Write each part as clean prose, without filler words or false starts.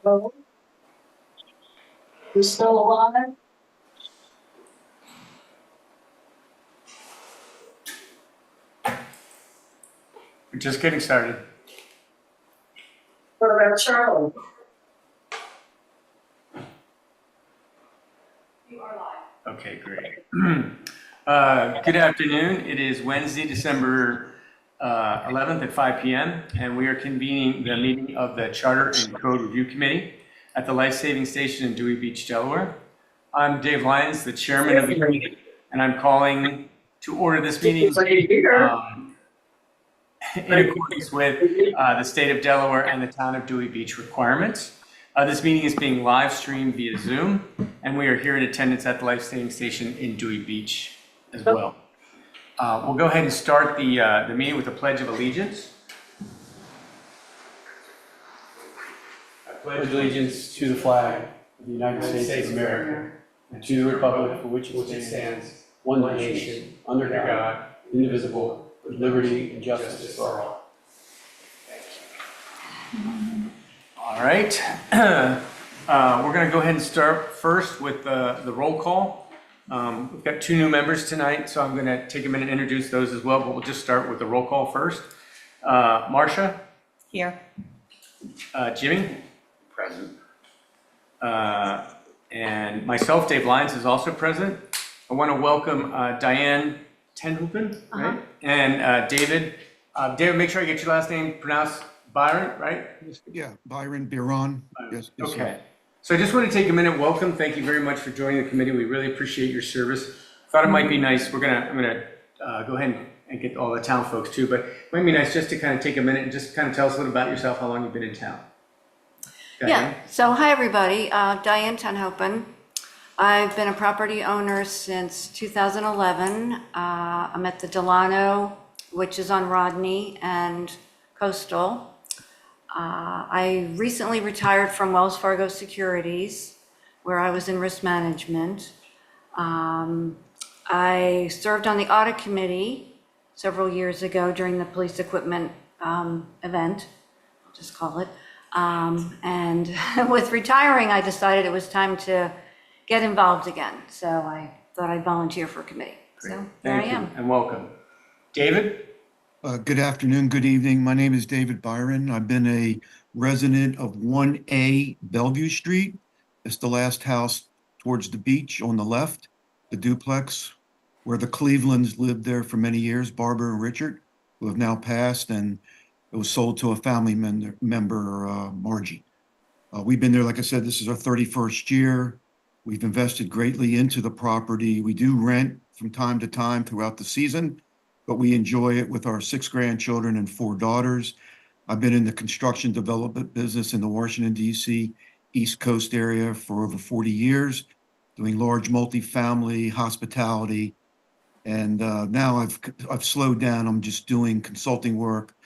Hello? You still alive? We're just getting started. What about Charlie? Okay, great. Good afternoon. It is Wednesday, December 11th at 5 p.m. and we are convening the meeting of the Charter and Code Review Committee at the Life Saving Station in Dewey Beach, Delaware. I'm Dave Lyons, the chairman of the committee, and I'm calling to order this meeting in accordance with the state of Delaware and the town of Dewey Beach requirements. This meeting is being live streamed via Zoom, and we are here in attendance at the Life Saving Station in Dewey Beach as well. We'll go ahead and start the meeting with the Pledge of Allegiance. I pledge allegiance to the flag of the United States of America and to the republic for which it stands, one nation, under God, indivisible, with liberty and justice for all. All right. We're going to go ahead and start first with the roll call. We've got two new members tonight, so I'm going to take a minute to introduce those as well, but we'll just start with the roll call first. Marcia? Here. Jimmy? Present. And myself, Dave Lyons, is also present. I want to welcome Diane Tenhoven, right? And David. David, make sure I get your last name pronounced Byron, right? Yeah, Byron Biron. Yes. Yes, sir. Okay. So I just want to take a minute. Welcome. Thank you very much for joining the committee. We really appreciate your service. Thought it might be nice. I'm gonna go ahead and get all the town folks too, but it might be nice just to kind of take a minute and just kind of tell us a little about yourself, how long you've been in town. Yeah, so hi, everybody. Diane Tenhopen. I've been a property owner since 2011. I'm at the Delano, which is on Rodney and Coastal. I recently retired from Wells Fargo Securities, where I was in risk management. I served on the audit committee several years ago during the police equipment event, I'll just call it. And with retiring, I decided it was time to get involved again. So I thought I'd volunteer for a committee. Great. So here I Thank you am. and welcome. David? Good afternoon, good evening. My name is David Byron. I've been a resident of 1A Bellevue Street. It's the last house towards the beach on the left, the duplex, where the Clevelands lived there for many years, Barbara and Richard, who have now passed, and it was sold to a family member, Margie. We've been there, like I said, this is our 31st year. We've invested greatly into the property. We do rent from time to time throughout the season, but we enjoy it with our 6 grandchildren and 4 daughters. I've been in the construction development business in the Washington, D.C. East Coast area for over 40 years, doing large multifamily hospitality. And now I've slowed down. I'm just doing consulting work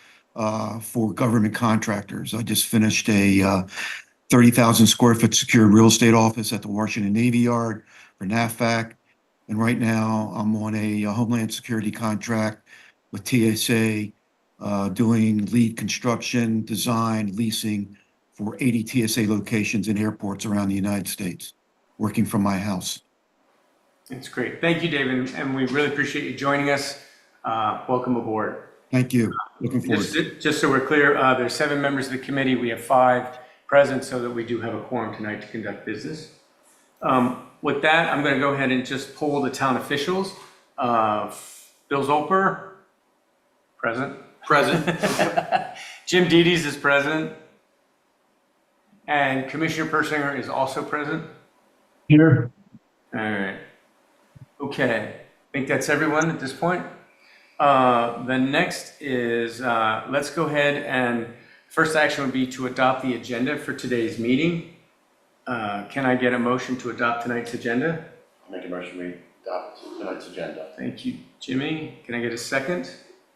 for government contractors. I just finished a 30,000 square foot secured real estate office at the Washington Navy Yard for NAFAC. And right now I'm on a Homeland Security contract with TSA, doing lead construction, design, leasing for 80 TSA locations in airports around the United States, working from my house. It's great. Thank you, David, and we really appreciate you joining us. Welcome aboard. Thank you. Looking forward. Just so we're clear, there's 7 members of the committee. We have 5 present so that we do have a quorum tonight to conduct business. With that, I'm going to go ahead and just poll the town officials. Bill Zolper, present. Present. Jim Dedes is present. And Commissioner Persinger is also present. Here. All right. Okay. I think that's everyone at this point. The next is, let's go ahead and first action would be to adopt the agenda for today's meeting. Can I get a motion to adopt tonight's agenda? I'll make a motion we adopt tonight's agenda. Thank you, Jimmy. Can I get a second?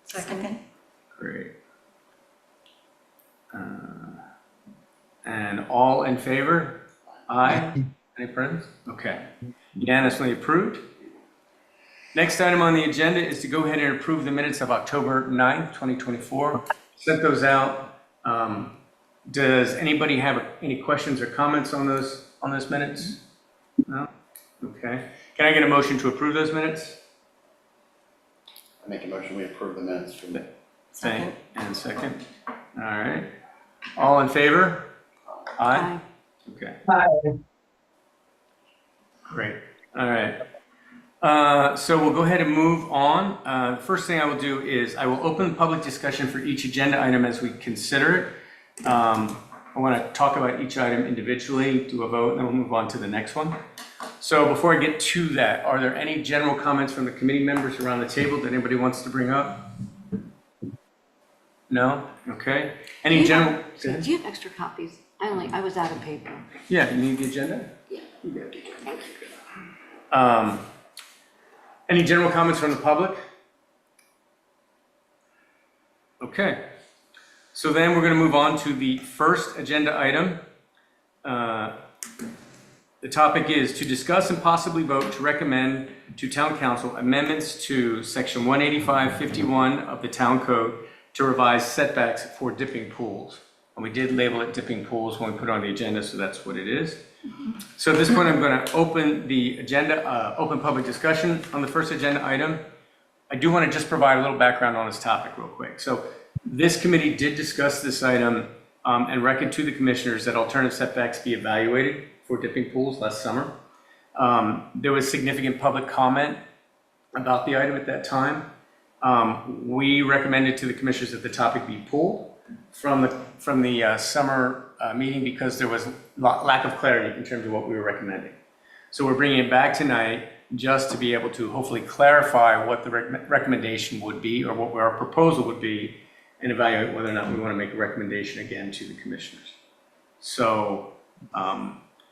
Second. Great. And all in favor? Aye. Any friends? Okay. Unanimously approved. Next item on the agenda is to go ahead and approve the minutes of October 9th, 2024. Sent those out Does anybody have any questions or comments on those minutes? No? Okay. Can I get a motion to approve those minutes? I make a motion, we approve the minutes from the. Second. And second. All right. All in favor? Aye. Okay. Great. All right. So we'll go ahead and move on. The first thing I will do is I will open public discussion for each agenda item as we consider it. I want to talk about each item individually, do a vote, and then we'll move on to the next one. So before I get to that, are there any general comments from the committee members around the table that anybody wants to bring up? No? Okay. Any general? Do you have extra copies? I was out of paper. Yeah, you need the agenda? Yeah. Thank you. Any general comments from the public? Okay. So then we're going to move on to the first agenda item. The topic is to discuss and possibly vote to recommend to Town Council amendments to Section 185-51 of the Town Code to revise setbacks for dipping pools. And we did label it dipping pools when we put it on the agenda, so that's what it is. So at this point, I'm going to open the agenda, open public discussion on the first agenda item. I do want to just provide a little background on this topic real quick. So this committee did discuss this item and recommend to the commissioners that alternative setbacks be evaluated for dipping pools last summer. There was significant public comment about the item at that time. We recommended to the commissioners that the topic be pulled from the summer meeting because there was lack of clarity in terms of what we were recommending. So we're bringing it back tonight just to be able to hopefully clarify what the recommendation would be or what our proposal would be and evaluate whether or not we want to make a recommendation again to the commissioners. So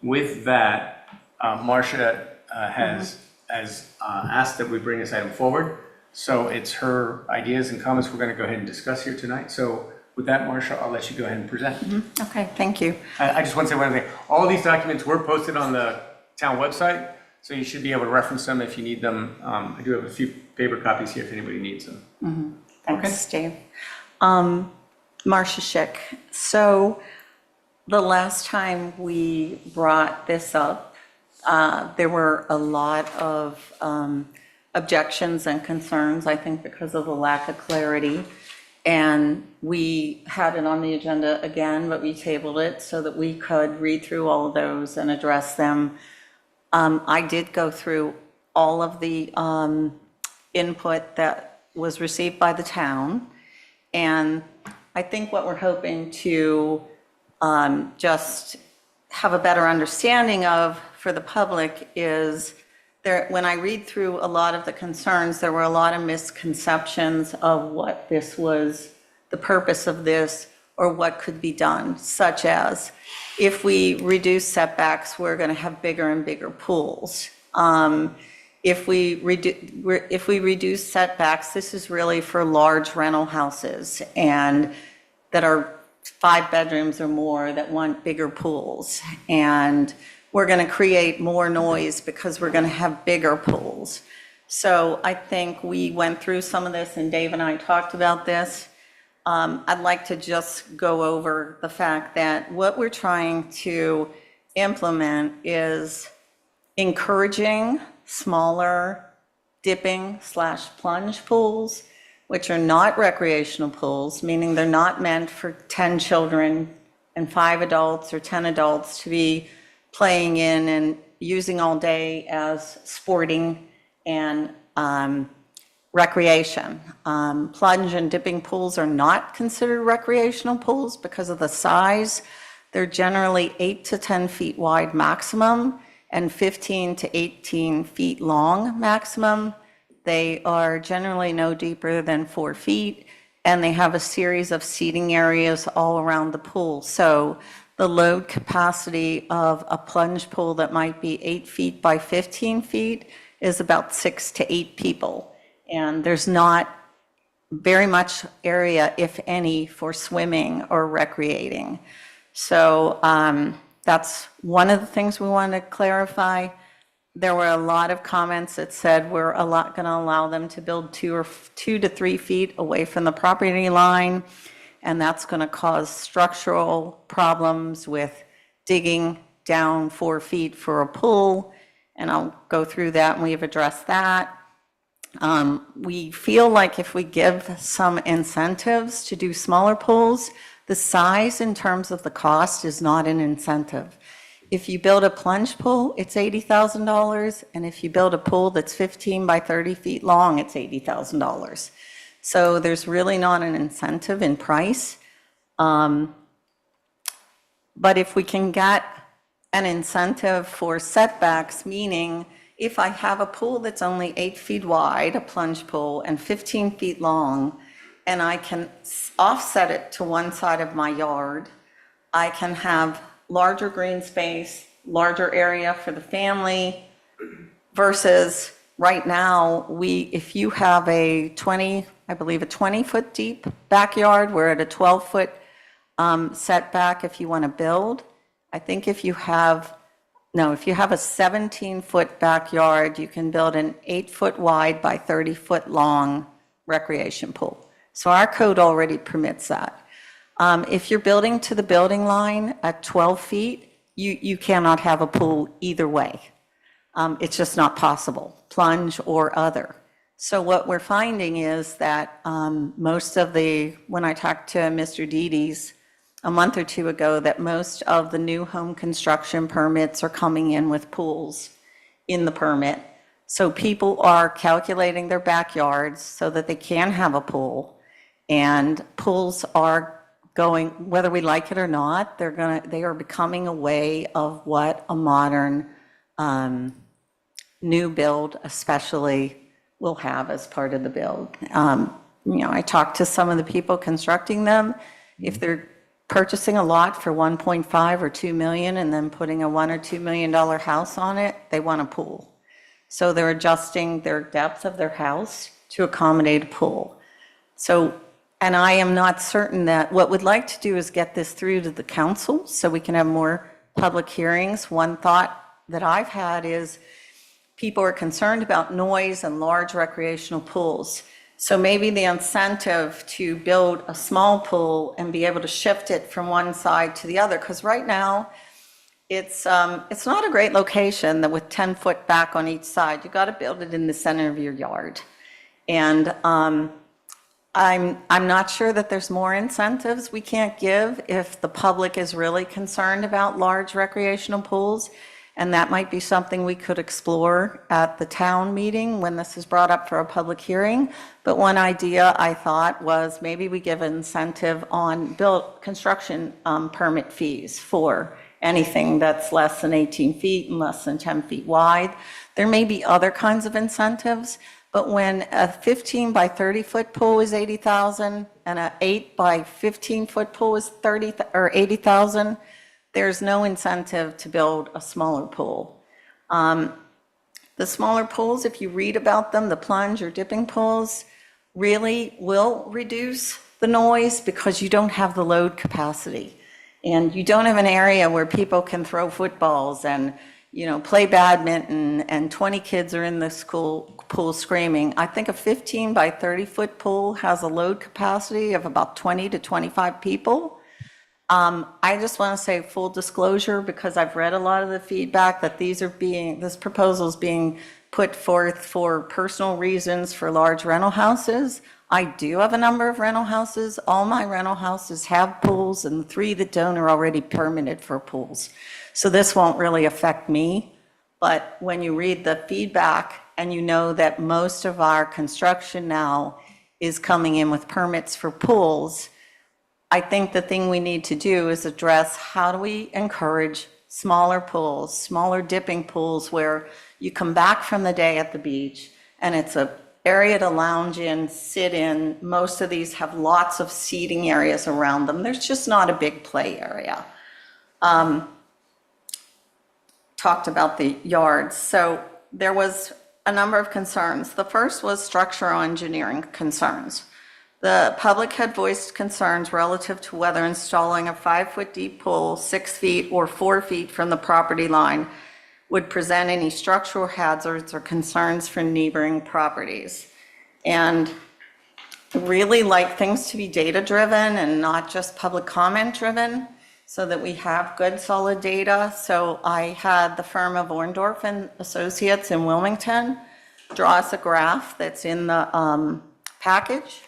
with that, Marcia has asked that we bring this item forward. So it's her ideas and comments we're going to go ahead and discuss here tonight. So with that, Marcia, I'll let you go ahead and present. Okay, thank you. I just want to say one thing. All these documents were posted on the town website, so you should be able to reference them if you need them. I do have a few paper copies here if anybody needs them. Thanks, Steve. Marcia Schick. So the last time we brought this up, there were a lot of objections and concerns, I think because of the lack of clarity. And we had it on the agenda again, but we tabled it so that we could read through all of those and address them. I did go through all of the input that was received by the town. And I think what we're hoping to just have a better understanding of for the public is when I read through a lot of the concerns, there were a lot of misconceptions of what this was, the purpose of this, or what could be done, such as if we reduce setbacks, we're going to have bigger and bigger pools. If we reduce setbacks, this is really for large rental houses and that are 5 bedrooms or more that want bigger pools. And we're going to create more noise because we're going to have bigger pools. So I think we went through some of this and Dave and I talked about this. I'd like to just go over the fact that what we're trying to implement is encouraging smaller dipping/plunge pools, which are not recreational pools, meaning they're not meant for 10 children and 5 adults or 10 adults to be playing in and using all day as sporting and recreation. Plunge and dipping pools are not considered recreational pools because of the size. They're generally 8 to 10 feet wide maximum and 15 to 18 feet long maximum. They are generally no deeper than 4 feet, and they have a series of seating areas all around the pool. So the load capacity of a plunge pool that might be 8 feet by 15 feet is about 6 to 8 people. And there's not very much area, if any, for swimming or recreating. So that's one of the things we want to clarify. There were a lot of comments that said we're going to allow them to build 2 to 3 feet away from the property line. and that's going to cause structural problems with digging down 4 feet for a pool, and I'll go through that, and we've addressed that. We feel like if we give some incentives to do smaller pools, the size in terms of the cost is not an incentive. If you build a plunge pool, it's $80,000, and if you build a pool that's 15 by 30 feet long, it's $80,000. So there's really not an incentive in price. But if we can get an incentive for setbacks, meaning if I have a pool that's only 8 feet wide, a plunge pool, and 15 feet long, and I can offset it to one side of my yard, I can have larger green space, larger area for the family, versus right now, if you have a 20-foot deep backyard, we're at a 12-foot setback if you want to build. I think if you have a 17-foot backyard, you can build an 8-foot wide by 30-foot long recreation pool. So our code already permits that. If you're building to the building line at 12 feet, you cannot have a pool either way. It's just not possible, plunge or other. So what we're finding is that when I talked to Mr. Dedes a month or two ago, that most of the new home construction permits are coming in with pools in the permit. So people are calculating their backyards so that they can have a pool. And pools are going, whether we like it or not, they are becoming a way of what a modern new build especially will have as part of the build. I talked to some of the people constructing them. If they're purchasing a lot for 1.5 or 2 million and then putting a $1 or $2 million house on it, they want a pool. So they're adjusting their depth of their house to accommodate a pool. And I am not certain that, what we'd like to do is get this through to the council so we can have more public hearings. One thought that I've had is people are concerned about noise and large recreational pools. So maybe the incentive to build a small pool and be able to shift it from one side to the other, because right now it's not a great location that with 10-foot back on each side. You got to build it in the center of your yard. And I'm not sure that there's more incentives we can't give if the public is really concerned about large recreational pools. And that might be something we could explore at the town meeting when this is brought up for a public hearing. But one idea I thought was maybe we give an incentive on construction permit fees for anything that's less than 18 feet and less than 10 feet wide. There may be other kinds of incentives. But when a 15 by 30 foot pool is 80,000 and an 8 by 15 foot pool is 80,000, there's no incentive to build a smaller pool. The smaller pools, if you read about them, the plunge or dipping pools, really will reduce the noise because you don't have the load capacity. And you don't have an area where people can throw footballs and play badminton, and 20 kids are in the school pool screaming. I think a 15 by 30 foot pool has a load capacity of about 20 to 25 people. I just want to say full disclosure, because I've read a lot of the feedback that this proposal is being put forth for personal reasons for large rental houses. I do have a number of rental houses. All my rental houses have pools, and the 3 that don't are already permitted for pools. So this won't really affect me. But when you read the feedback and you know that most of our construction now is coming in with permits for pools, I think the thing we need to do is address how do we encourage smaller pools, smaller dipping pools where you come back from the day at the beach and it's an area to lounge in, sit in. Most of these have lots of seating areas around them. There's just not a big play area. Talked about the yards. So there was a number of concerns. The first was structural engineering concerns. The public had voiced concerns relative to whether installing a 5-foot deep pool 6 feet or 4 feet from the property line would present any structural hazards or concerns for neighboring properties. And really like things to be data-driven and not just public comment-driven, so that we have good, solid data. So I had the firm of Orndorff and Associates in Wilmington draw us a graph that's in the package.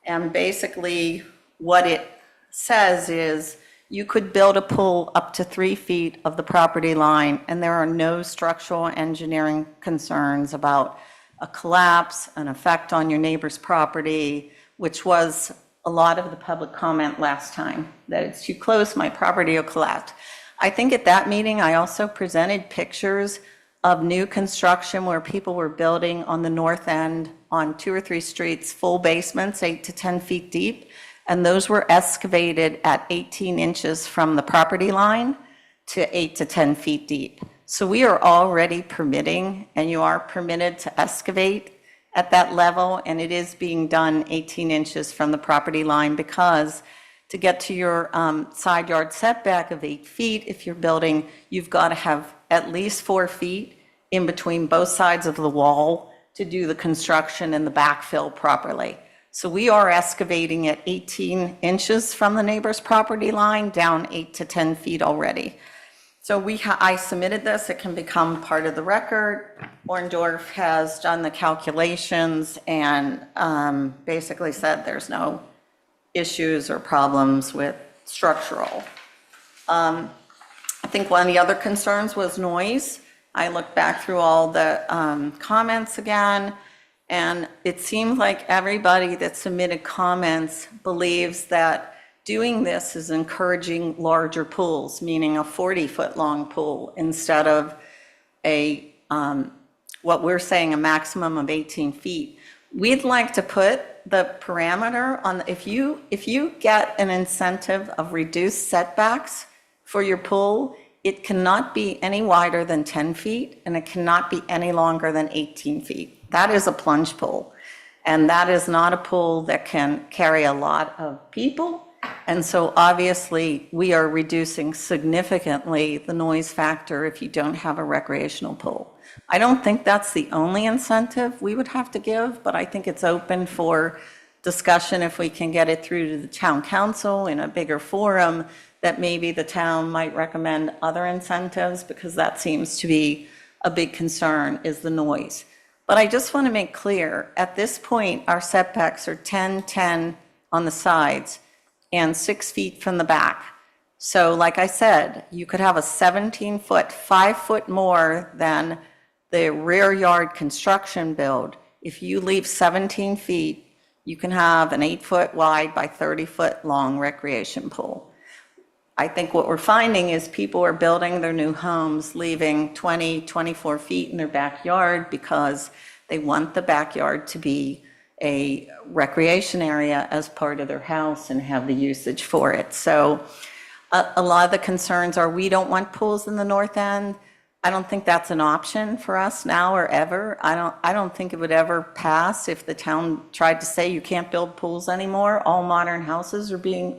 And basically, what it says is you could build a pool up to 3 feet of the property line, and there are no structural engineering concerns about a collapse, an effect on your neighbor's property, which was a lot of the public comment last time, that it's too close, my property will collapse. I think at that meeting, I also presented pictures of new construction where people were building on the north end on 2 or 3 streets, full basements, 8 to 10 feet deep, and those were excavated at 18 inches from the property line to 8 to 10 feet deep. So we are already permitting, and you are permitted to excavate at that level, and it is being done 18 inches from the property line, because to get to your side yard setback of 8 feet, if you're building, you've got to have at least 4 feet in between both sides of the wall to do the construction and the backfill properly. So we are excavating at 18 inches from the neighbor's property line, down 8 to 10 feet already. So I submitted this, it can become part of the record. Orndorff has done the calculations and basically said there's no issues or problems with structural. I think one of the other concerns was noise. I looked back through all the comments again, and it seems like everybody that submitted comments believes that doing this is encouraging larger pools, meaning a 40-foot long pool instead of a, what we're saying, a maximum of 18 feet. We'd like to put the parameter on, if you get an incentive of reduced setbacks for your pool, it cannot be any wider than 10 feet, and it cannot be any longer than 18 feet. That is a plunge pool, and that is not a pool that can carry a lot of people. And so obviously, we are reducing significantly the noise factor if you don't have a recreational pool. I don't think that's the only incentive we would have to give, but I think it's open for discussion if we can get it through to the town council in a bigger forum, that maybe the town might recommend other incentives, because that seems to be a big concern, is the noise. But I just want to make clear, at this point, our setbacks are 10, 10 on the sides, and 6 feet from the back. So like I said, you could have a 17-foot, 5 foot more than the rear yard construction build. If you leave 17 feet, you can have an 8-foot wide by 30-foot long recreation pool. I think what we're finding is people are building their new homes, leaving 20, 24 feet in their backyard because they want the backyard to be a recreation area as part of their house and have the usage for it. So a lot of the concerns are, we don't want pools in the north end. I don't think that's an option for us now or ever. I don't think it would ever pass if the town tried to say you can't build pools anymore. All modern houses are being,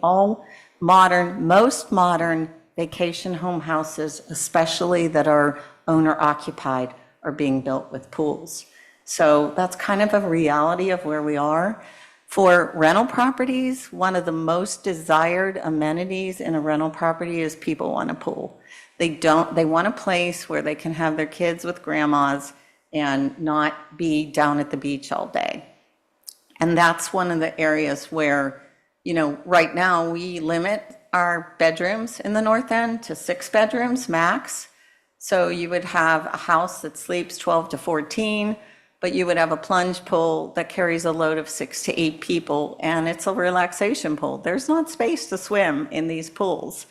most modern vacation home houses, especially that are owner occupied, are being built with pools. So that's kind of a reality of where we are. For rental properties, one of the most desired amenities in a rental property is people want a pool. They want a place where they can have their kids with grandmas and not be down at the beach all day. And that's one of the areas where, right now we limit our bedrooms in the north end to 6 bedrooms max. So you would have a house that sleeps 12 to 14, but you would have a plunge pool that carries a load of 6 to 8 people, and it's a relaxation pool. There's not space to swim in these pools.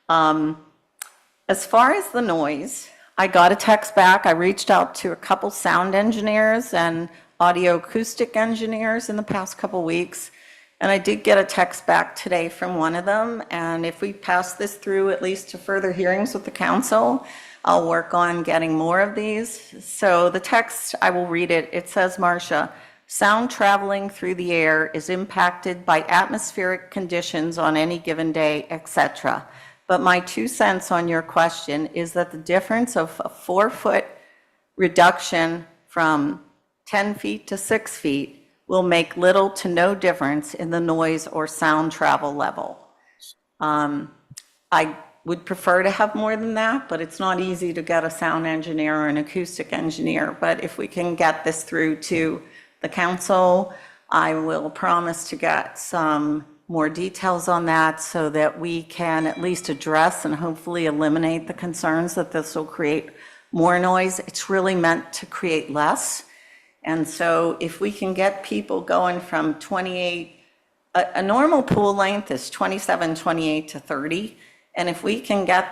As far as the noise, I got a text back. I reached out to a couple sound engineers and audio acoustic engineers in the past couple weeks, and I did get a text back today from one of them, and if we pass this through at least to further hearings with the council, I'll work on getting more of these. So the text, I will read it. It says, Marcia, sound traveling through the air is impacted by atmospheric conditions on any given day, etc. But my 2 cents on your question is that the difference of a 4-foot reduction from 10 feet to 6 feet will make little to no difference in the noise or sound travel level. I would prefer to have more than that, but it's not easy to get a sound engineer or an acoustic engineer. But if we can get this through to the council, I will promise to get some more details on that so that we can at least address and hopefully eliminate the concerns that this will create more noise. It's really meant to create less. And so if we can get people going from 28, a normal pool length is 27, 28 to 30. And if we can get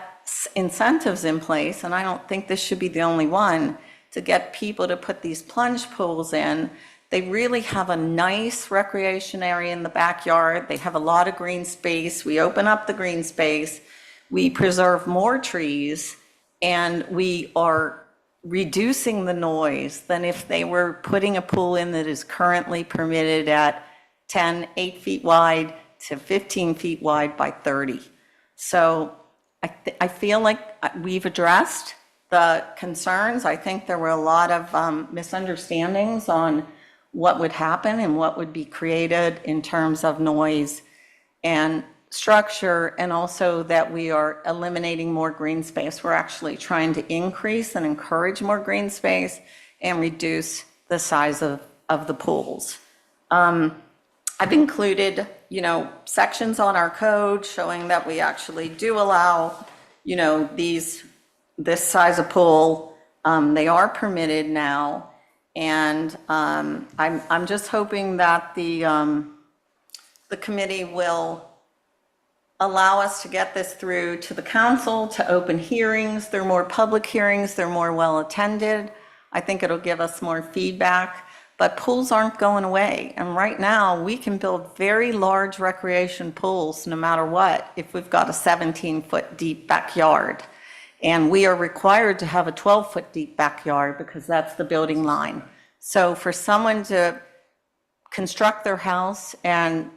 incentives in place, and I don't think this should be the only one, to get people to put these plunge pools in, they really have a nice recreation area in the backyard. They have a lot of green space. We open up the green space. We preserve more trees, and we are reducing the noise than if they were putting a pool in that is currently permitted at 8 feet wide to 15 feet wide by 30. So I feel like we've addressed the concerns. I think there were a lot of misunderstandings on what would happen and what would be created in terms of noise and structure, and also that we are eliminating more green space. We're actually trying to increase and encourage more green space and reduce the size of the pools. I've included, sections on our code showing that we actually do allow, this size of pool. They are permitted now. And I'm just hoping that the committee will allow us to get this through to the council, to open hearings. They're more public hearings. They're more well-attended. I think it'll give us more feedback. But pools aren't going away. And right now, we can build very large recreation pools no matter what if we've got a 17-foot deep backyard. And we are required to have a 12-foot deep backyard because that's the building line. So for someone to construct their house and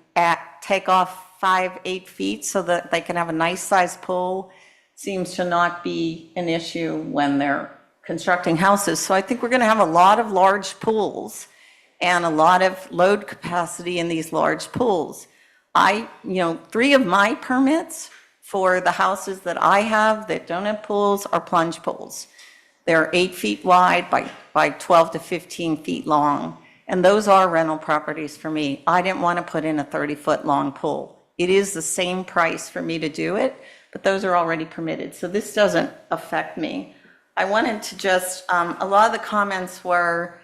take off 5-8 feet so that they can have a nice sized pool seems to not be an issue when they're constructing houses. So I think we're going to have a lot of large pools and a lot of load capacity in these large pools. 3 of my permits for the houses that I have that don't have pools are plunge pools. They're 8 feet wide by 12 to 15 feet long. And those are rental properties for me. I didn't want to put in a 30-foot long pool. It is the same price for me to do it, but those are already permitted. So this doesn't affect me. I wanted to just, a lot of the comments were,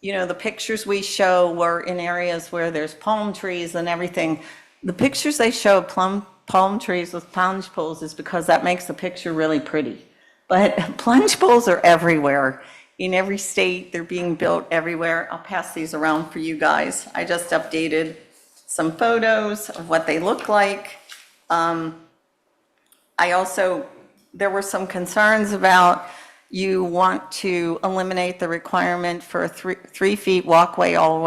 the pictures we show were in areas where there's palm trees and everything. The pictures they show palm trees with plunge pools is because that makes the picture really pretty. But plunge pools are everywhere. In every state, they're being built everywhere. I'll pass these around for you guys. I just updated some photos of what they look like. There were some concerns about you want to eliminate the requirement for a 3 feet walkway all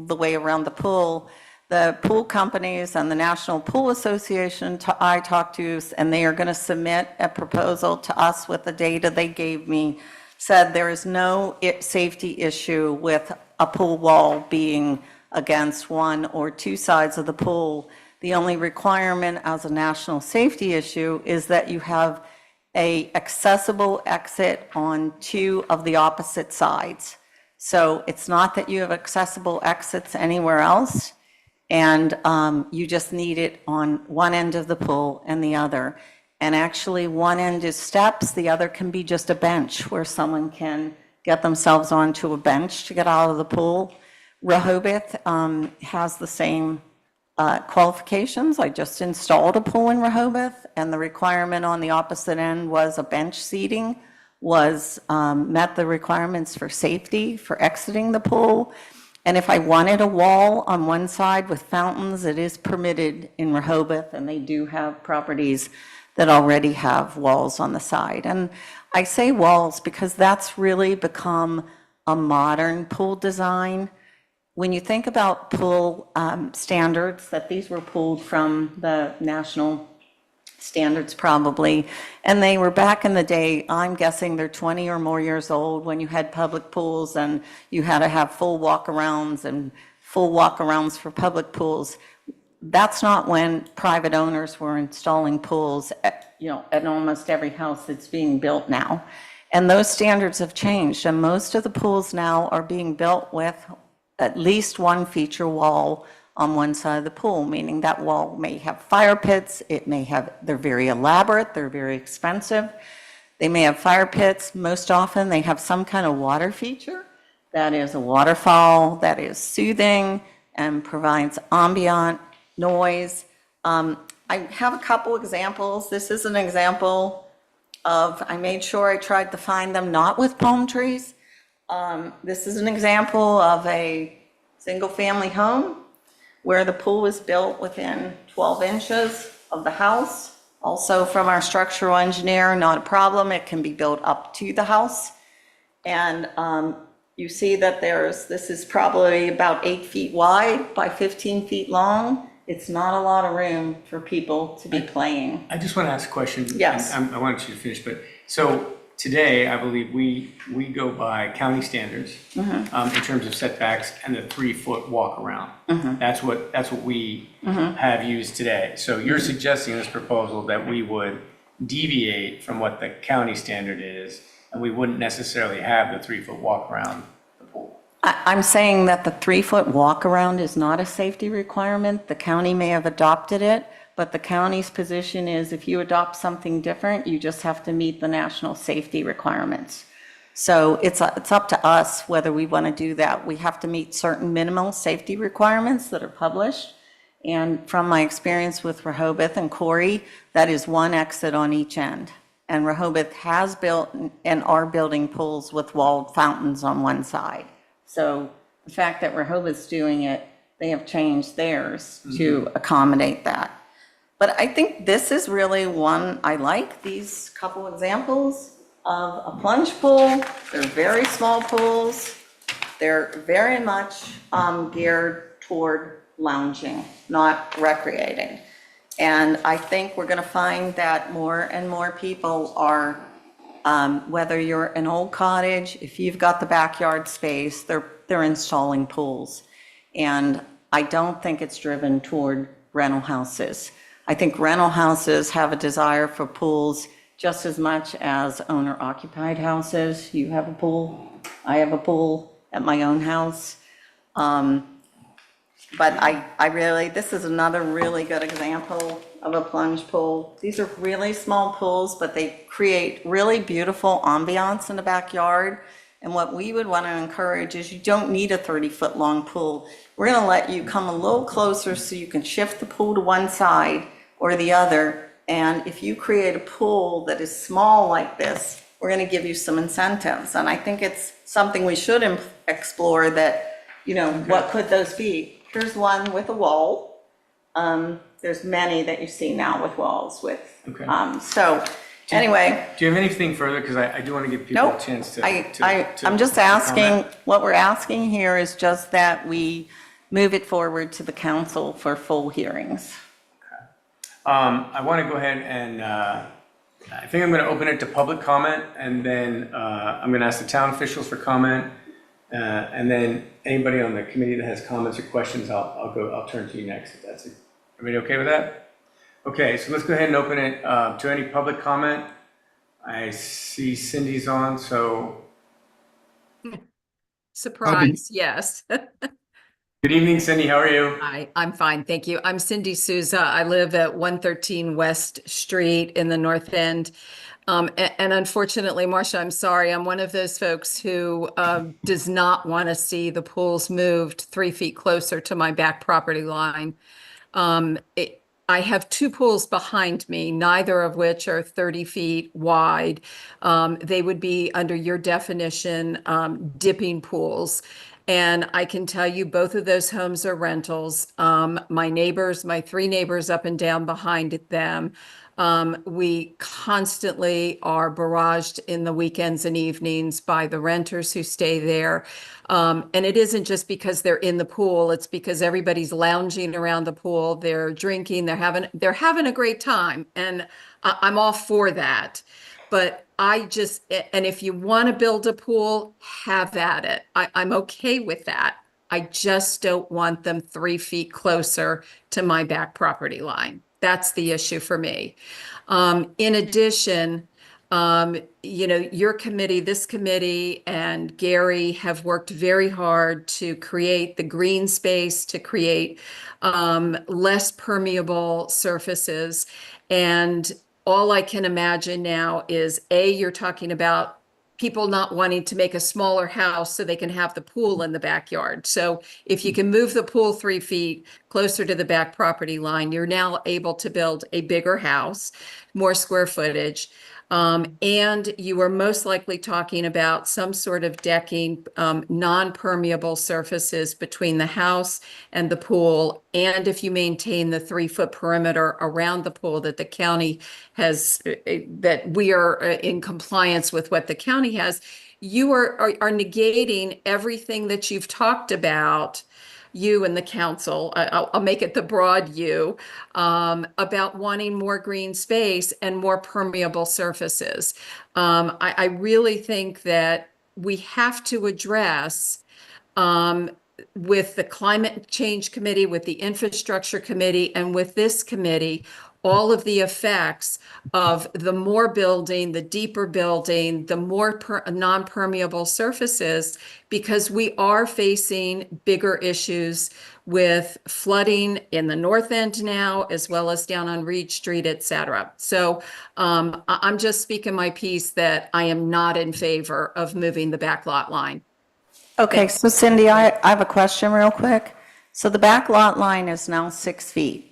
the way around the pool. The pool companies and the National Pool Association I talked to, and they are going to submit a proposal to us with the data they gave me, said there is no safety issue with a pool wall being against 1 or 2 sides of the pool. The only requirement as a national safety issue is that you have an accessible exit on 2 of the opposite sides. So it's not that you have accessible exits anywhere else, and you just need it on one end of the pool and the other. And actually, one end is steps, the other can be just a bench where someone can get themselves onto a bench to get out of the pool. Rehoboth has the same qualifications. I just installed a pool in Rehoboth, and the requirement on the opposite end was a bench seating, met the requirements for safety for exiting the pool. And if I wanted a wall on one side with fountains, it is permitted in Rehoboth, and they do have properties that already have walls on the side. And I say walls because that's really become a modern pool design. When you think about pool standards, that these were pulled from the national standards probably, and they were back in the day, I'm guessing they're 20 or more years old when you had public pools and you had to have full walkarounds and full walk-arounds for public pools. That's not when private owners were installing pools at, at almost every house that's being built now. And those standards have changed, and most of the pools now are being built with at least one feature wall on one side of the pool, meaning that wall may have fire pits, they're very elaborate, they're very expensive. They may have fire pits. Most often, they have some kind of water feature that is a waterfall, that is soothing and provides ambient noise. I have a couple examples. This is an example of, I made sure I tried to find them not with palm trees. This is an example of a single-family home where the pool was built within 12 inches of the house. Also from our structural engineer, not a problem. It can be built up to the house. And you see that this is probably about 8 feet wide by 15 feet long. It's not a lot of room for people to be playing. I just want to ask a question. Yes. I wanted you to finish, but so today, I believe we go by county standards in terms of setbacks and the 3-foot walk around. That's what we have used today. So you're suggesting in this proposal that we would deviate from what the county standard is, and we wouldn't necessarily have the 3-foot walk around the pool. I'm saying that the 3-foot walk around is not a safety requirement. The county may have adopted it, but the county's position is if you adopt something different, you just have to meet the national safety requirements. So it's up to us whether we want to do that. We have to meet certain minimal safety requirements that are published. And from my experience with Rehoboth and Corey, that is one exit on each end. And Rehoboth has built and are building pools with walled fountains on one side. So the fact that Rehoboth's doing it, they have changed theirs to accommodate that. But I think this is really one I like, these couple examples of a plunge pool. They're very small pools. They're very much geared toward lounging, not recreating. And I think we're going to find that more and more people are, whether you're an old cottage, if you've got the backyard space, they're installing pools. And I don't think it's driven toward rental houses. I think rental houses have a desire for pools just as much as owner-occupied houses. You have a pool, I have a pool at my own house. But I really, this is another really good example of a plunge pool. These are really small pools, but they create really beautiful ambiance in the backyard. And what we would want to encourage is you don't need a 30-foot long pool. We're going to let you come a little closer so you can shift the pool to one side or the other. And if you create a pool that is small like this, we're going to give you some incentives. And I think it's something we should explore that, what could those be? Here's one with a wall. There's many that you see now with walls with. Okay. So anyway. Do you have anything further? Because I do want to give people Nope. a chance to. I'm just to asking, comment. what we're asking here is just that we move it forward to the council for full hearings. I want to go ahead and, I think I'm going to open it to public comment, and then I'm going to ask the town officials for comment. And then anybody on the committee that has comments or questions, I'll turn to you next, if that's it. Everybody okay with that? Okay, so let's go ahead and open it to any public comment. I see Cindy's on, so Surprise, yes. good evening, Cindy, how are you? Hi, I'm fine, thank you. I'm Cindy Souza. I live at 113 West Street in the North End. And unfortunately, Marcia, I'm sorry, I'm one of those folks who does not want to see the pools moved 3 feet closer to my back property line. I have 2 pools behind me, neither of which are 30 feet wide. They would be, under your definition, dipping pools. And I can tell you both of those homes are rentals. My neighbors, my 3 neighbors up and down behind them, we constantly are barraged in the weekends and evenings by the renters who stay there. And it isn't just because they're in the pool, it's because everybody's lounging around the pool, they're drinking, they're having a great time. And I'm all for that. But and if you want to build a pool, have at it. I'm okay with that. I just don't want them 3 feet closer to my back property line. That's the issue for me. In addition, your committee, this committee, and Gary have worked very hard to create the green space, to create less permeable surfaces. And all I can imagine now is, you're talking about people not wanting to make a smaller house so they can have the pool in the backyard. So if you can move the pool 3 feet closer to the back property line, you're now able to build a bigger house, more square footage. And you are most likely talking about some sort of decking, non-permeable surfaces between the house and the pool. And if you maintain the 3-foot perimeter around the pool that the county has, that we are in compliance with what the county has, you are negating everything that you've talked about, you and the council, I'll make it the broad you, about wanting more green space and more permeable surfaces. I really think that we have to address, with the Climate Change Committee, with the Infrastructure Committee, and with this committee, all of the effects of the more building, the deeper building, the more non-permeable surfaces, because we are facing bigger issues with flooding in the north end now, as well as down on Reed Street, et cetera. So I'm just speaking my piece that I am not in favor of moving the back lot line. Okay, so Cindy, I have a question real quick. So the back lot line is now 6 feet.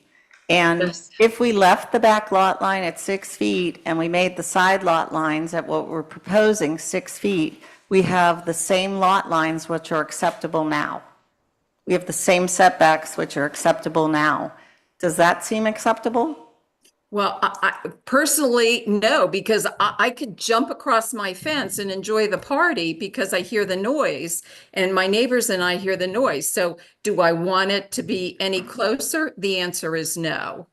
And Yes. if we left the back lot line at 6 feet and we made the side lot lines at what we're proposing, 6 feet, we have the same lot lines which are acceptable now. We have the same setbacks which are acceptable now. Does that seem acceptable? Well, I personally, no, because I could jump across my fence and enjoy the party because I hear the noise, and my neighbors and I hear the noise. So do I want it to be any closer? The answer is no.